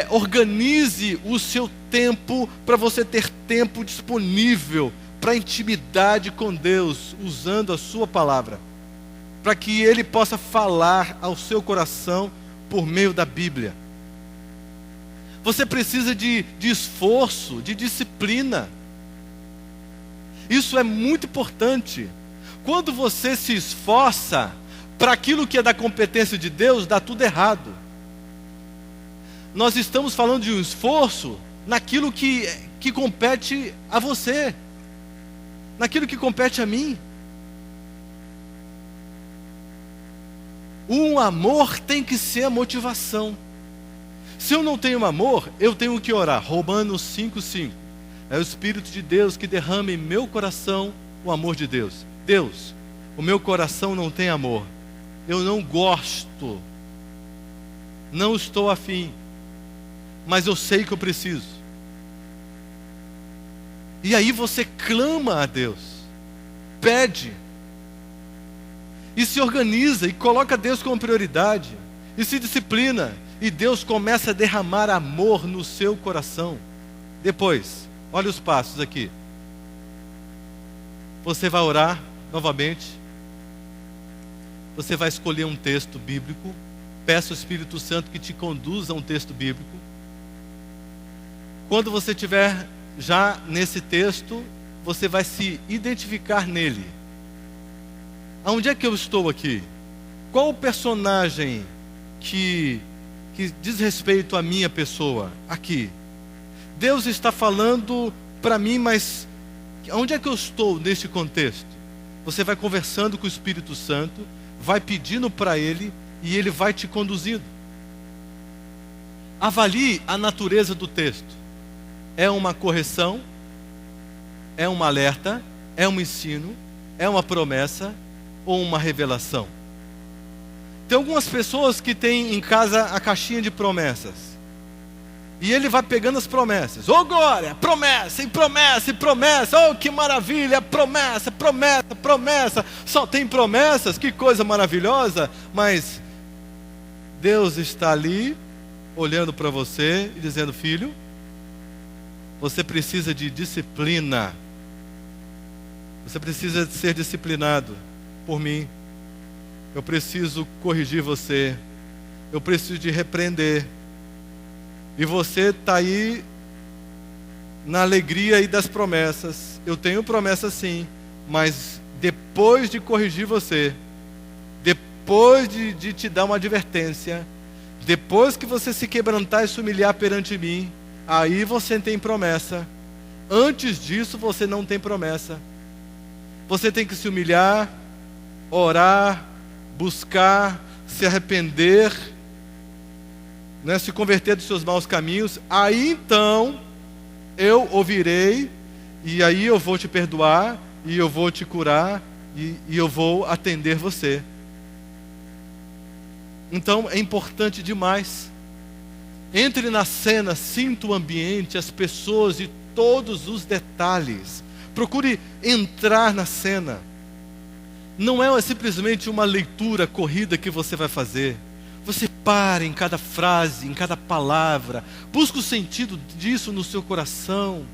organize o seu tempo, para você ter tempo disponível para intimidade com Deus, usando a sua palavra, para que Ele possa falar ao seu coração por meio da Bíblia. Você precisa de esforço, de disciplina. Isso é muito importante. Quando você se esforça para aquilo que é da competência de Deus, dá tudo errado. Nós estamos falando de um esforço naquilo que compete a você, naquilo que compete a mim. Um amor tem que ser a motivação. Se eu não tenho amor, eu tenho que orar. Romanos 5:5. É o Espírito de Deus que derrama em meu coração o amor de Deus. Deus, o meu coração não tem amor. Eu não gosto. Não estou afim. Mas eu sei que eu preciso. E aí você clama a Deus. Pede. E se organiza e coloca Deus como prioridade. e se disciplina, e Deus começa a derramar amor no seu coração. Depois, olha os passos aqui. Você vai orar novamente. Você vai escolher um texto bíblico. Peça ao Espírito Santo que te conduza a um texto bíblico. Quando você estiver já nesse texto, você vai se identificar nele. Aonde é que eu estou aqui? Qual o personagem que diz respeito à minha pessoa aqui? Deus está falando para mim, mas onde é que eu estou neste contexto? Você vai conversando com o Espírito Santo, vai pedindo para Ele, e Ele vai te conduzindo. Avalie a natureza do texto. É uma correção? É um alerta? É um ensino? É uma promessa? Ou uma revelação? Tem algumas pessoas que têm em casa a caixinha de promessas. E ele vai pegando as promessas. Oh glória, promessa, e promessa, e promessa. Oh que maravilha, promessa, promessa, promessa. Só tem promessas, que coisa maravilhosa. Mas Deus está ali, olhando para você e dizendo: filho, você precisa de disciplina. Você precisa de ser disciplinado por mim. Eu preciso corrigir você. Eu preciso de repreender. E você está aí na alegria aí das promessas. Eu tenho promessa sim, mas depois de corrigir você, depois de te dar uma advertência, depois que você se quebrantar e se humilhar perante mim, aí você tem promessa. Antes disso você não tem promessa. Você tem que se humilhar, orar, buscar, se arrepender, né, se converter dos seus maus caminhos. Aí então eu ouvirei, e aí eu vou te perdoar, e eu vou te curar, e eu vou atender você. Então é importante demais. Entre na cena, sinta o ambiente, as pessoas e todos os detalhes. Procure entrar na cena. Não é simplesmente uma leitura corrida que você vai fazer. Você para em cada frase, em cada palavra. Busca o sentido disso no seu coração.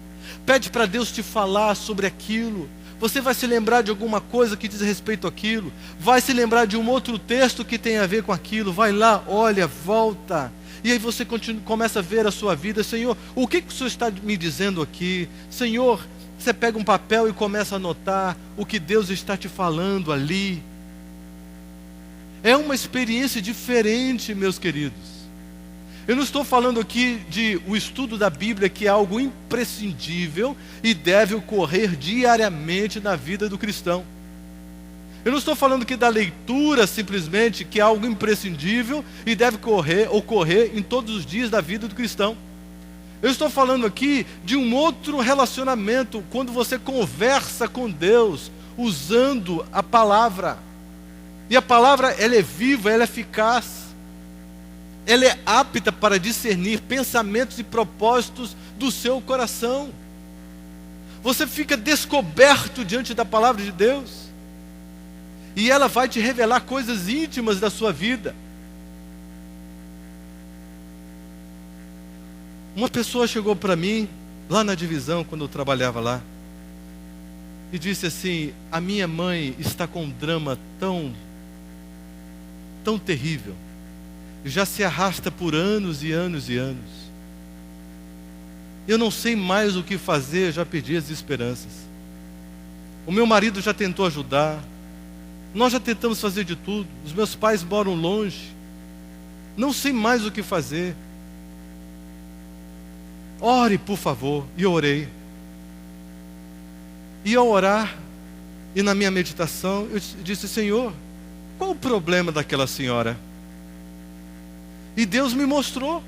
Pede para Deus te falar sobre aquilo. Você vai se lembrar de alguma coisa que diz respeito àquilo. Vai se lembrar de um outro texto que tem a ver com aquilo. Vai lá, olha, volta. E aí você começa a ver a sua vida. Senhor, o que o Senhor está me dizendo aqui? Senhor, você pega um papel e começa a anotar o que Deus está te falando ali. É uma experiência diferente, meus queridos. Eu não estou falando aqui de o estudo da Bíblia, que é algo imprescindível e deve ocorrer diariamente na vida do cristão. Eu não estou falando aqui da leitura simplesmente, que é algo imprescindível e deve ocorrer em todos os dias da vida do cristão. Eu estou falando aqui de um outro relacionamento, quando você conversa com Deus, usando a palavra. E a palavra, ela é viva, ela é eficaz. Ela é apta para discernir pensamentos e propósitos do seu coração. Você fica descoberto diante da palavra de Deus. E ela vai te revelar coisas íntimas da sua vida. Uma pessoa chegou para mim, lá na divisão, quando eu trabalhava lá, e disse assim: a minha mãe está com um drama tão terrível, já se arrasta por anos e anos e anos. Eu não sei mais o que fazer, já perdi as esperanças. O meu marido já tentou ajudar, nós já tentamos fazer de tudo, os meus pais moram longe, não sei mais o que fazer. Ore, por favor. E eu orei. E ao orar, e na minha meditação, eu disse: Senhor, qual o problema daquela senhora? E Deus me mostrou.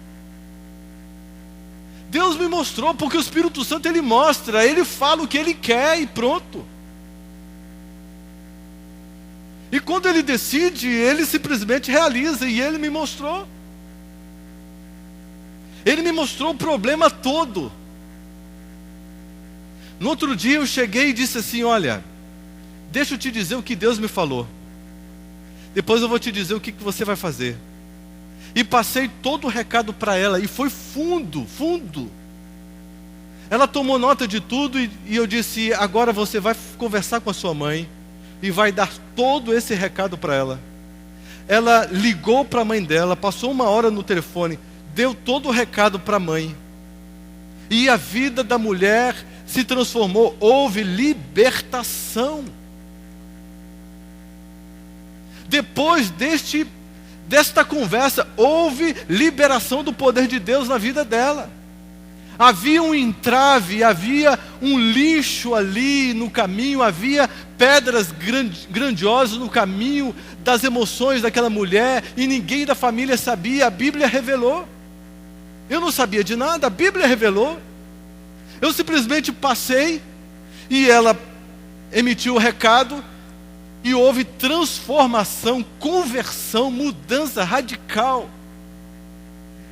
Deus me mostrou, porque o Espírito Santo, Ele mostra, Ele fala o que Ele quer e pronto. E quando Ele decide, Ele simplesmente realiza, e Ele me mostrou. Ele me mostrou o problema todo. No outro dia eu cheguei e disse assim: olha, deixa eu te dizer o que Deus me falou. Depois eu vou te dizer o que você vai fazer. E passei todo o recado para ela, e foi fundo, fundo. Ela tomou nota de tudo, e eu disse: agora você vai conversar com a sua mãe, e vai dar todo esse recado para ela. Ela ligou para a mãe dela, passou 1 hora no telefone, deu todo o recado para a mãe. E a vida da mulher se transformou, houve libertação. Depois desta conversa, houve liberação do poder de Deus na vida dela. Havia um entrave, havia um lixo ali no caminho, havia pedras grandiosas no caminho das emoções daquela mulher, e ninguém da família sabia. A Bíblia revelou. Eu não sabia de nada, a Bíblia revelou. Eu simplesmente passei, e ela emitiu o recado, e houve transformação, conversão, mudança radical.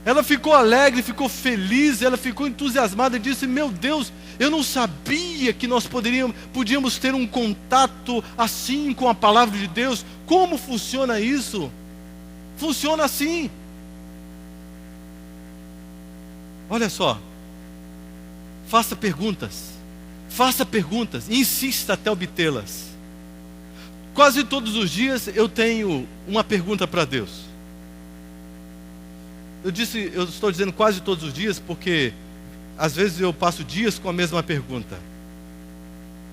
Ela ficou alegre, ficou feliz, ela ficou entusiasmada e disse: meu Deus, eu não sabia que nós podíamos ter um contato assim com a palavra de Deus. Como funciona isso? Funciona assim. Olha só, faça perguntas, e insista até obtê-las. Quase todos os dias eu tenho uma pergunta para Deus. Eu estou dizendo quase todos os dias, porque às vezes eu passo dias com a mesma pergunta.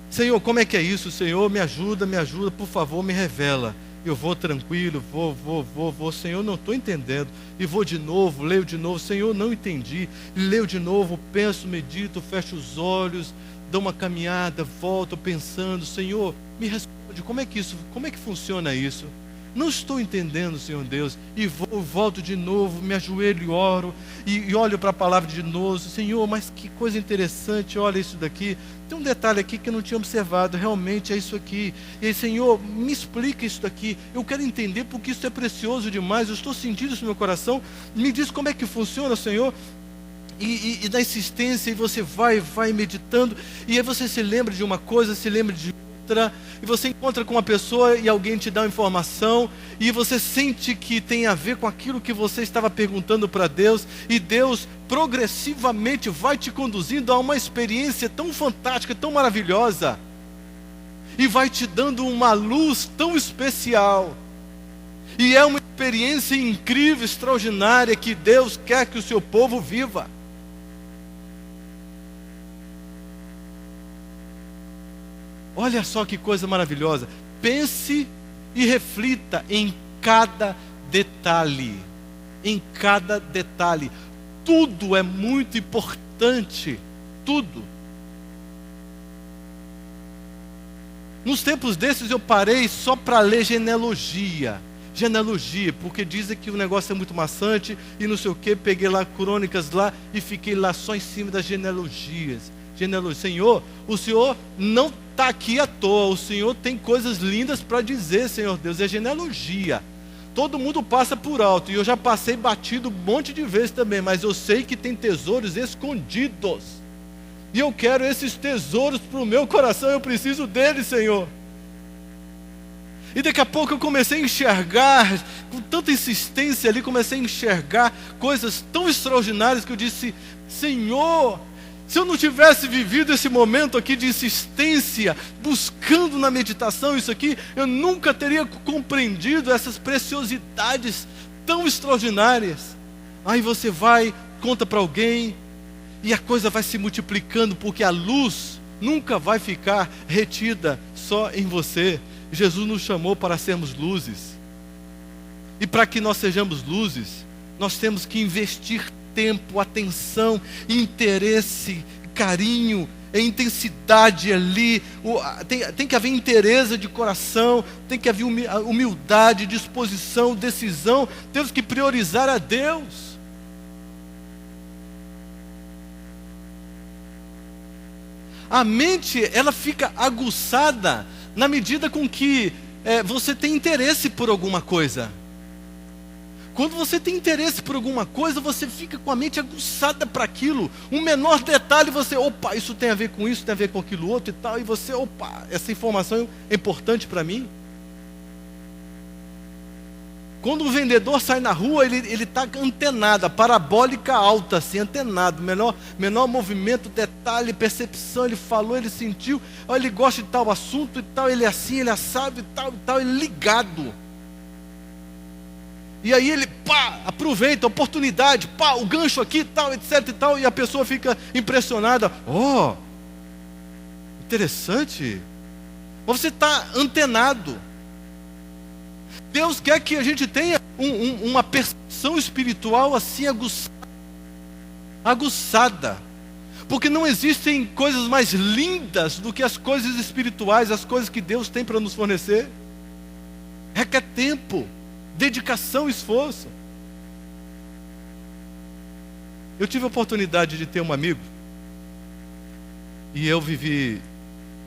Senhor, como é que é isso? Senhor, me ajuda, por favor, me revela. Eu vou tranquilo, vou, Senhor, não estou entendendo. E vou de novo, leio de novo, Senhor, não entendi. Leio de novo, penso, medito, fecho os olhos, dou uma caminhada, volto pensando, Senhor, me responde, como é que funciona isso? Não estou entendendo, Senhor Deus. E volto de novo, me ajoelho e oro, e olho para a palavra de novo. Senhor, mas que coisa interessante, olha isso daqui. Tem um detalhe aqui que eu não tinha observado, realmente é isso aqui. E aí, Senhor, me explica isso daqui. Eu quero entender porque isso é precioso demais. Eu estou sentindo isso no meu coração. Me diz como é que funciona, Senhor. E na insistência, e você vai meditando, e aí você se lembra de uma coisa, se lembra de outra, e você encontra com uma pessoa e alguém te dá uma informação, e você sente que tem a ver com aquilo que você estava perguntando para Deus, e Deus progressivamente vai te conduzindo a uma experiência tão fantástica, tão maravilhosa, e vai te dando uma luz tão especial. E é uma experiência incrível, extraordinária, que Deus quer que o seu povo viva. Olha só que coisa maravilhosa. Pense e reflita em cada detalhe. Em cada detalhe. Tudo é muito importante. Tudo. Nos tempos desses eu parei só para ler genealogia, porque dizem que o negócio é muito maçante e não sei o que. Peguei lá crônicas lá e fiquei lá só em cima das genealogias. Senhor, o Senhor não está aqui à toa, o Senhor tem coisas lindas para dizer, Senhor Deus. É genealogia, todo mundo passa por alto, e eu já passei batido um monte de vezes também, mas eu sei que tem tesouros escondidos, e eu quero esses tesouros para o meu coração. Eu preciso deles, Senhor. E daqui a pouco eu comecei a enxergar, com tanta insistência ali, comecei a enxergar coisas tão extraordinárias, que eu disse: Senhor, se eu não tivesse vivido esse momento aqui de insistência, buscando na meditação isso aqui, eu nunca teria compreendido essas preciosidades tão extraordinárias. Aí você vai, conta para alguém, e a coisa vai se multiplicando, porque a luz nunca vai ficar retida só em você. Jesus nos chamou para sermos luzes. E para que nós sejamos luzes, nós temos que investir tempo, atenção, interesse, carinho, intensidade ali. Tem que haver interesse de coração, tem que haver humildade, disposição, decisão. Temos que priorizar a Deus. A mente, ela fica aguçada na medida com que você tem interesse por alguma coisa. Quando você tem interesse por alguma coisa, você fica com a mente aguçada para aquilo. Um menor detalhe, você, opa, isso tem a ver com isso, tem a ver com aquilo outro e tal. E você, opa, essa informação é importante para mim. Quando o vendedor sai na rua, ele está antenado, a parabólica alta, assim, antenado, menor movimento, detalhe, percepção, ele falou, ele sentiu, ele gosta de tal assunto e tal, ele é assim, ele é assado e tal, ele ligado. E aí ele, aproveita a oportunidade, o gancho aqui, tal, etc e tal, e a pessoa fica impressionada. Oh, interessante. Mas você está antenado. Deus quer que a gente tenha uma percepção espiritual assim aguçada. Porque não existem coisas mais lindas do que as coisas espirituais, as coisas que Deus tem para nos fornecer. Requer tempo, dedicação, esforço. Eu tive a oportunidade de ter um amigo, e eu vivi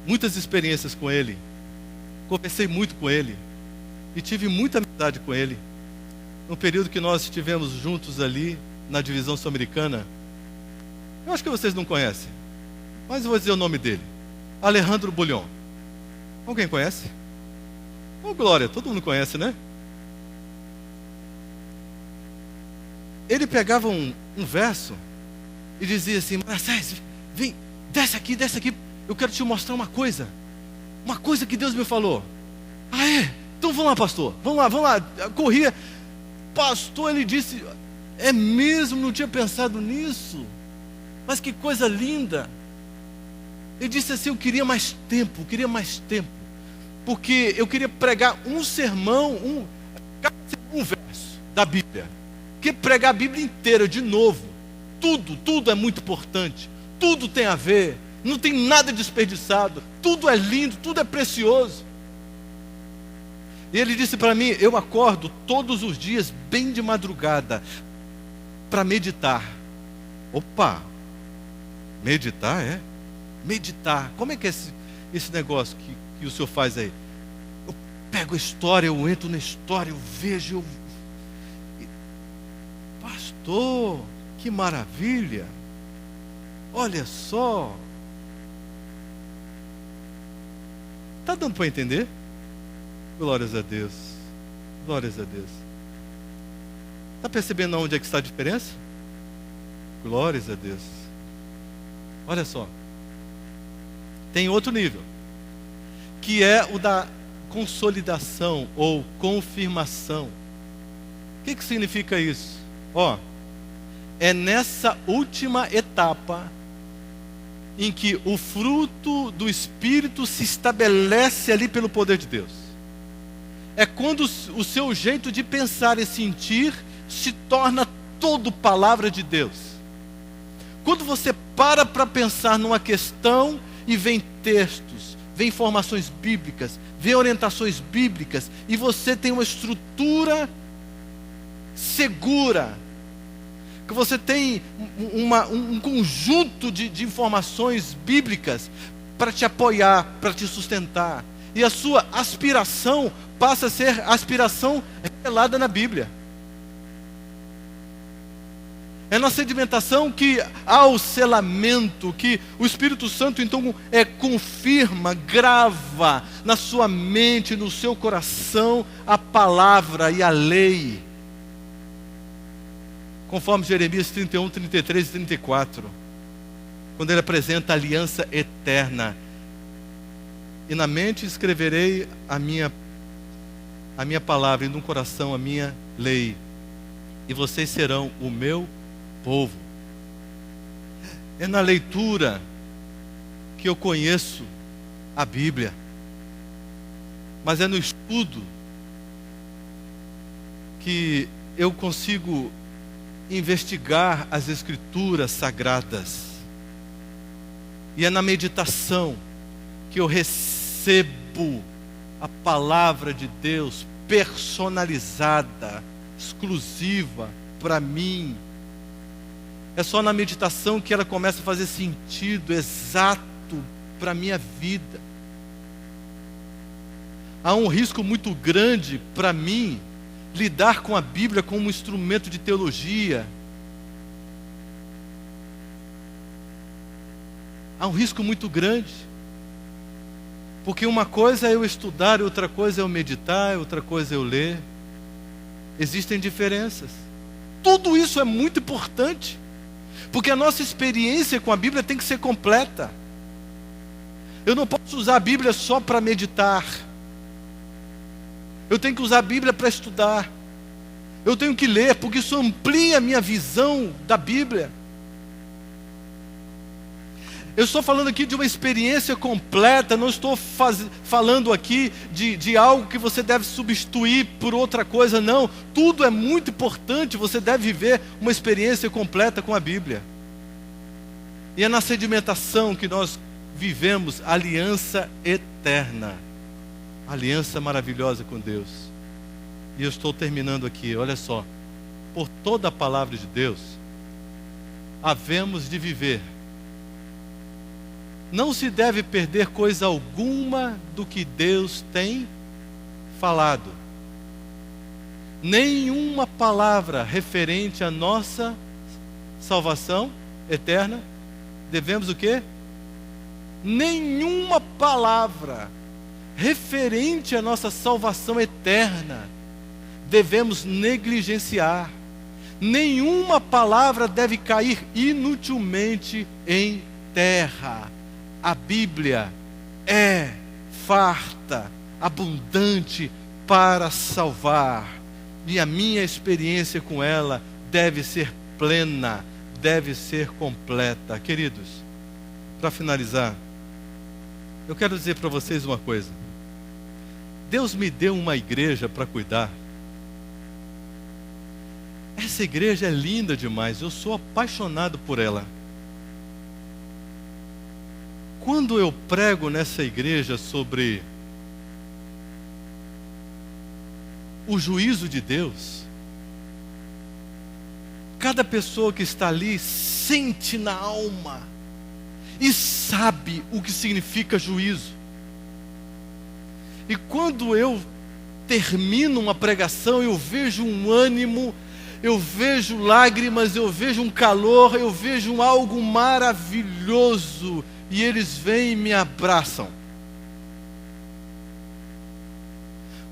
muitas experiências com ele, conversei muito com ele, e tive muita amizade com ele. No período que nós estivemos juntos ali, na divisão sul-americana, eu acho que vocês não conhecem, mas eu vou dizer o nome dele: Alejandro Bulhon. Alguém conhece? Oh, glória, todo mundo conhece, né? Ele pegava um verso e dizia assim: Manassés, vem, desce aqui, eu quero te mostrar uma coisa que Deus me falou. Ah, é? Então vamos lá, pastor, vamos lá. Corria, pastor, ele disse: é mesmo, não tinha pensado nisso, mas que coisa linda. Ele disse assim: eu queria mais tempo, porque eu queria pregar um sermão, um verso da Bíblia, que pregar a Bíblia inteira de novo. Tudo é muito importante, tudo tem a ver, não tem nada desperdiçado, tudo é lindo, tudo é precioso. E ele disse para mim: eu acordo todos os dias bem de madrugada para meditar. Opa, meditar é? Meditar, como é que é esse negócio que o senhor faz aí? Eu pego a história, eu entro na história, eu vejo, pastor, que maravilha, olha só. Está dando para entender? Glórias a Deus, glórias a Deus. Está percebendo onde é que está a diferença? Glórias a Deus. Olha só, tem outro nível, que é o da consolidação ou confirmação. O que significa isso? É nessa última etapa em que o fruto do Espírito se estabelece ali pelo poder de Deus. É quando o seu jeito de pensar e sentir se torna todo palavra de Deus. Quando você para pensar numa questão e vem textos, vem informações bíblicas, vem orientações bíblicas, e você tem uma estrutura segura, que você tem um conjunto de informações bíblicas para te apoiar, para te sustentar, e a sua aspiração passa a ser a aspiração revelada na Bíblia. É na sedimentação que há o selamento, que o Espírito Santo então confirma, grava na sua mente, no seu coração, a palavra e a lei. Conforme Jeremias 31, 33 e 34, quando ele apresenta a aliança eterna. E na mente escreverei a minha palavra, e no coração a minha lei, e vocês serão o meu povo. É na leitura que eu conheço a Bíblia, mas é no estudo que eu consigo investigar as Escrituras sagradas, e é na meditação que eu recebo a palavra de Deus personalizada, exclusiva para mim. É só na meditação que ela começa a fazer sentido exato para a minha vida. Há um risco muito grande para mim lidar com a Bíblia como um instrumento de teologia. Há um risco muito grande, porque uma coisa é eu estudar, outra coisa é eu meditar, outra coisa é eu ler. existem diferenças. Tudo isso é muito importante, porque a nossa experiência com a Bíblia tem que ser completa. Eu não posso usar a Bíblia só para meditar. Eu tenho que usar a Bíblia para estudar. Eu tenho que ler, porque isso amplia a minha visão da Bíblia. Eu estou falando aqui de uma experiência completa, não estou falando aqui de algo que você deve substituir por outra coisa, não. Tudo é muito importante, você deve viver uma experiência completa com a Bíblia. E é na sedimentação que nós vivemos aliança eterna, aliança maravilhosa com Deus. E eu estou terminando aqui, olha só. Por toda a palavra de Deus, havemos de viver. Não se deve perder coisa alguma do que Deus tem falado. Nenhuma palavra referente à nossa salvação eterna. Devemos o quê? Nenhuma palavra referente à nossa salvação eterna devemos negligenciar. Nenhuma palavra deve cair inutilmente em terra. A Bíblia é farta, abundante para salvar. E a minha experiência com ela deve ser plena, deve ser completa. Queridos, para finalizar, eu quero dizer para vocês uma coisa. Deus me deu uma igreja para cuidar. Essa igreja é linda demais, eu sou apaixonado por ela. Quando eu prego nessa igreja sobre o juízo de Deus, cada pessoa que está ali sente na alma e sabe o que significa juízo. E quando eu termino uma pregação, eu vejo um ânimo, eu vejo lágrimas, eu vejo um calor, eu vejo algo maravilhoso. E eles vêm e me abraçam.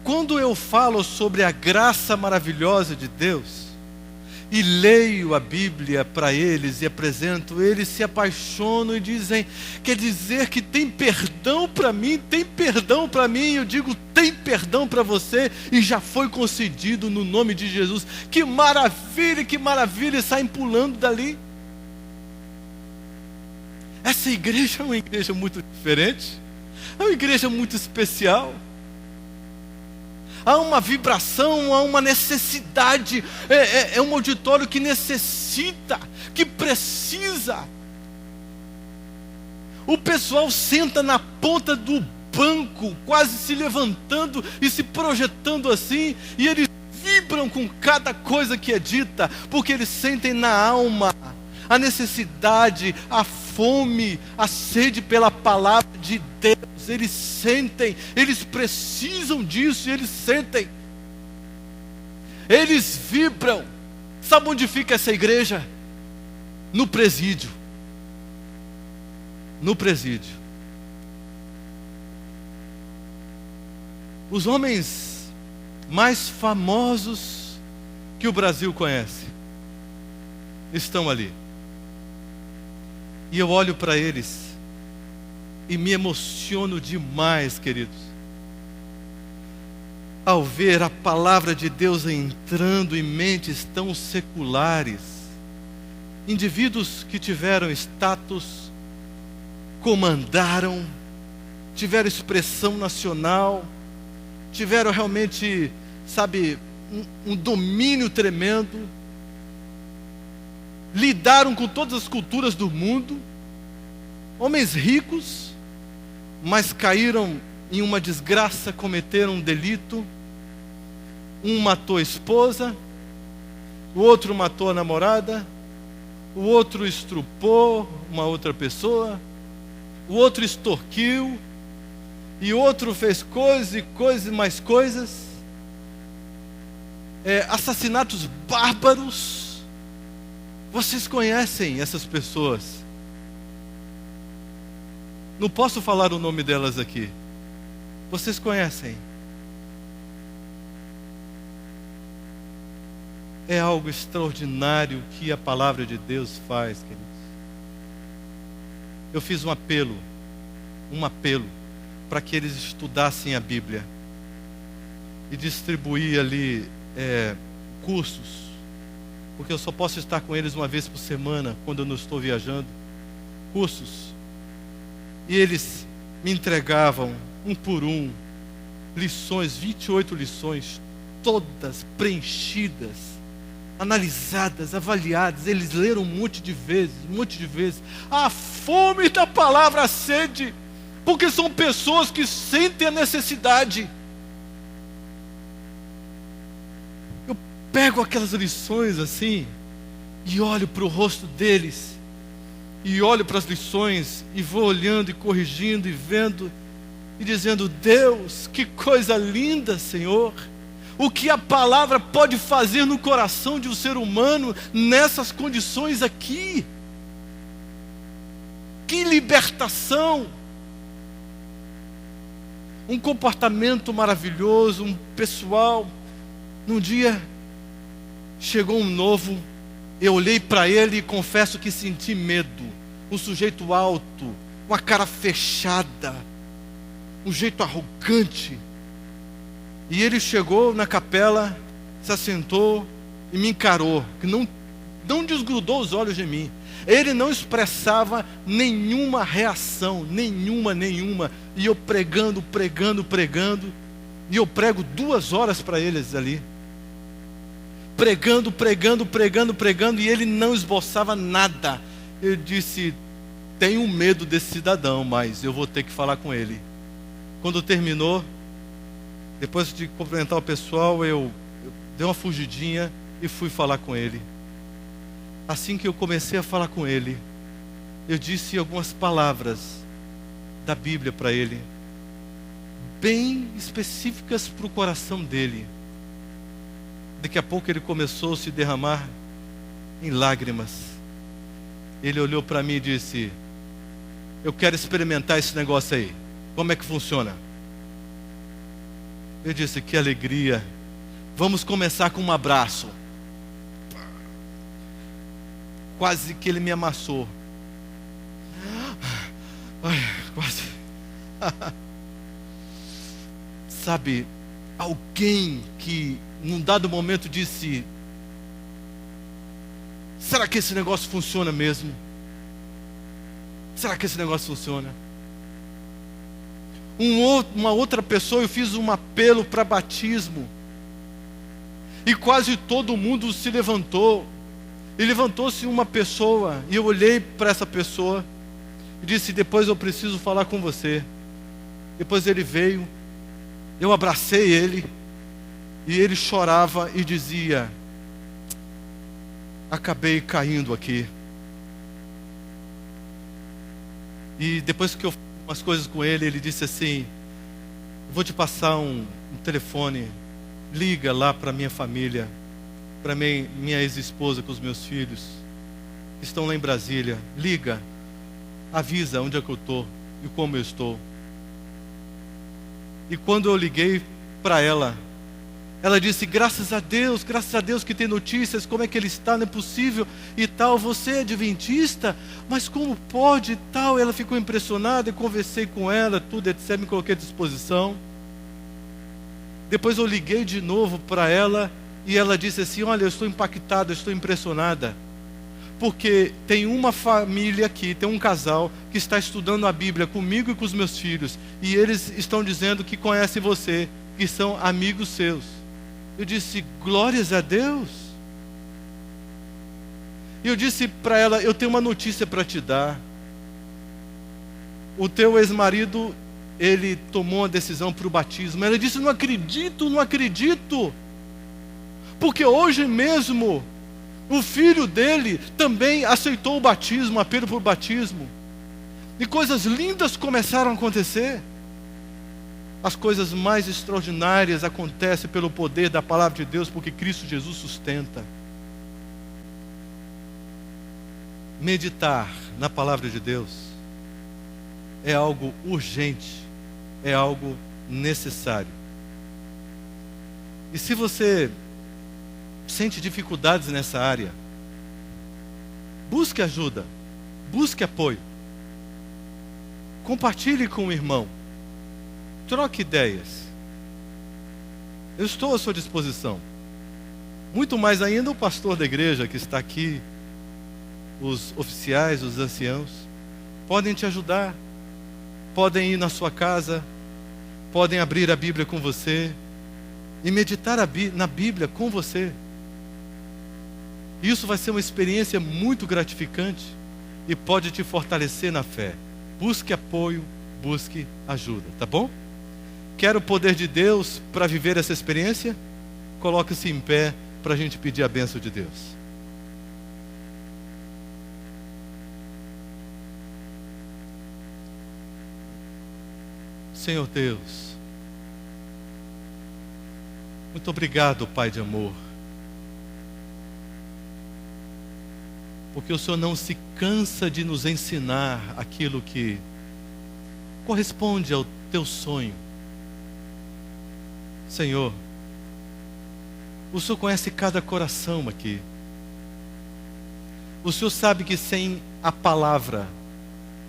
Quando eu falo sobre a graça maravilhosa de Deus, e leio a Bíblia para eles e apresento, eles se apaixonam e dizem, quer dizer que tem perdão para mim, tem perdão para mim. Eu digo, tem perdão para você e já foi concedido no nome de Jesus. Que maravilha, e saem pulando dali. Essa igreja é uma igreja muito diferente, é uma igreja muito especial. Há uma vibração, há uma necessidade, é um auditório que necessita, que precisa. O pessoal senta na ponta do banco, quase se levantando e se projetando assim, e eles vibram com cada coisa que é dita, porque eles sentem na alma a necessidade, a fome, a sede pela palavra de Deus. Eles sentem, eles precisam disso, eles sentem, eles vibram. Sabe onde fica essa igreja? No presídio. No presídio. Os homens mais famosos que o Brasil conhece estão ali. E eu olho para eles e me emociono demais, queridos, ao ver a palavra de Deus entrando em mentes tão seculares. Indivíduos que tiveram status, comandaram, tiveram expressão nacional, tiveram realmente, sabe, um domínio tremendo, lidaram com todas as culturas do mundo, homens ricos, mas caíram em uma desgraça, cometeram um delito. Um matou a esposa, o outro matou a namorada, o outro estrupou uma outra pessoa, o outro extorquiu, e outro fez coisas e coisas e mais coisas, assassinatos bárbaros. Vocês conhecem essas pessoas? Não posso falar o nome delas aqui. Vocês conhecem? É algo extraordinário que a palavra de Deus faz, queridos. Eu fiz um apelo para que eles estudassem a Bíblia e distribuir ali cursos, porque eu só posso estar com eles uma vez por semana quando eu não estou viajando. Cursos. E eles me entregavam um por um lições, 28 lições, todas preenchidas, analisadas, avaliadas. Eles leram um monte de vezes. A fome da palavra, a sede, porque são pessoas que sentem a necessidade. Eu pego aquelas lições assim e olho para o rosto deles, e olho para as lições e vou olhando e corrigindo e vendo e dizendo: Deus, que coisa linda, Senhor, o que a palavra pode fazer no coração de um ser humano nessas condições aqui. Que libertação! Um comportamento maravilhoso, um pessoal. Num dia chegou um novo, eu olhei para ele e confesso que senti medo. Um sujeito alto, uma cara fechada, um jeito arrogante. E ele chegou na capela, se assentou e me encarou, que não desgrudou os olhos de mim. Ele não expressava nenhuma reação, nenhuma. E eu pregando. E eu prego 2 horas para eles ali. Pregando, e ele não esboçava nada. Eu disse: tenho medo desse cidadão, mas eu vou ter que falar com ele. Quando terminou, depois de cumprimentar o pessoal, eu dei uma fugidinha e fui falar com ele. Assim que eu comecei a falar com ele, eu disse algumas palavras da Bíblia para ele, bem específicas para o coração dele. Daqui a pouco ele começou a se derramar em lágrimas. Ele olhou para mim e disse: eu quero experimentar esse negócio aí. Como é que funciona? Eu disse: que alegria. Vamos começar com um abraço. Quase que ele me amassou. Ai, quase. Sabe, alguém que num dado momento disse: será que esse negócio funciona mesmo? Será que esse negócio funciona? Uma outra pessoa, eu fiz um apelo para batismo, e quase todo mundo se levantou. E levantou-se uma pessoa, e eu olhei para essa pessoa e disse: depois eu preciso falar com você. Depois ele veio, eu abracei ele, e ele chorava e dizia: acabei caindo aqui. E depois que eu fiz umas coisas com ele, ele disse assim: vou te passar um telefone, liga lá para minha família, para minha ex-esposa com os meus filhos, que estão lá em Brasília. Liga, avisa onde é que eu estou e como eu estou. E quando eu liguei para ela, ela disse: graças a Deus que tem notícias, como é que ele está, não é possível e tal, você é adventista, mas como pode e tal. Ela ficou impressionada, e conversei com ela, tudo, etc, me coloquei à disposição. Depois eu liguei de novo para ela, e ela disse assim: olha, eu estou impactada, eu estou impressionada, porque tem uma família aqui, tem um casal que está estudando a Bíblia comigo e com os meus filhos, e eles estão dizendo que conhecem você, que são amigos seus. Eu disse: glórias a Deus. E eu disse para ela: eu tenho uma notícia para te dar. O teu ex-marido, ele tomou uma decisão para o batismo. Ela disse: não acredito. Porque hoje mesmo o filho dele também aceitou o batismo, apelo por batismo. E coisas lindas começaram a acontecer. As coisas mais extraordinárias acontecem pelo poder da palavra de Deus, porque Cristo Jesus sustenta. Meditar na palavra de Deus é algo urgente, é algo necessário. E se você sente dificuldades nessa área, busque ajuda, busque apoio. Compartilhe com o irmão. Troque ideias. Eu estou à sua disposição. Muito mais ainda o pastor da igreja que está aqui, os oficiais, os anciãos, podem te ajudar. Podem ir na sua casa, podem abrir a Bíblia com você e meditar na Bíblia com você. Isso vai ser uma experiência muito gratificante e pode te fortalecer na fé. Busque apoio, busque ajuda, tá bom? Quer o poder de Deus para viver essa experiência? Coloque-se em pé para a gente pedir a bênção de Deus. Senhor Deus, muito obrigado, Pai de amor, porque o Senhor não se cansa de nos ensinar aquilo que corresponde ao teu sonho. Senhor, o Senhor conhece cada coração aqui. O Senhor sabe que sem a palavra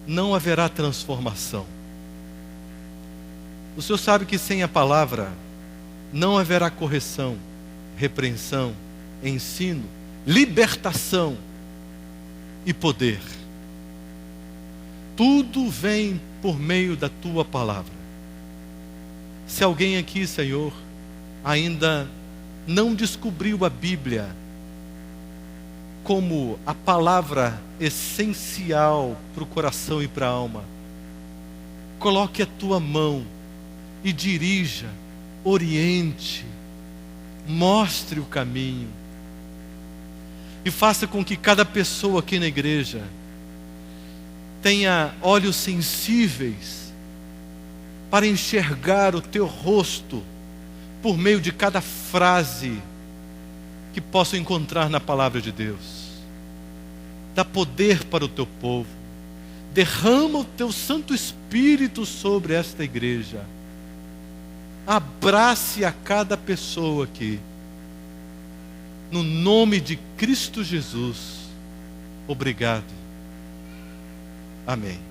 não haverá transformação. O Senhor sabe que sem a palavra não haverá correção, repreensão, ensino, libertação e poder. Tudo vem por meio da tua palavra. Se alguém aqui, Senhor, ainda não descobriu a Bíblia como a palavra essencial para o coração e para a alma, coloque a tua mão e dirija, oriente, mostre o caminho e faça com que cada pessoa aqui na igreja tenha olhos sensíveis para enxergar o teu rosto por meio de cada frase que possam encontrar na palavra de Deus. Dá poder para o teu povo, derrama o teu Santo Espírito sobre esta igreja. Abrace a cada pessoa aqui. No nome de Cristo Jesus. Obrigado. Amém.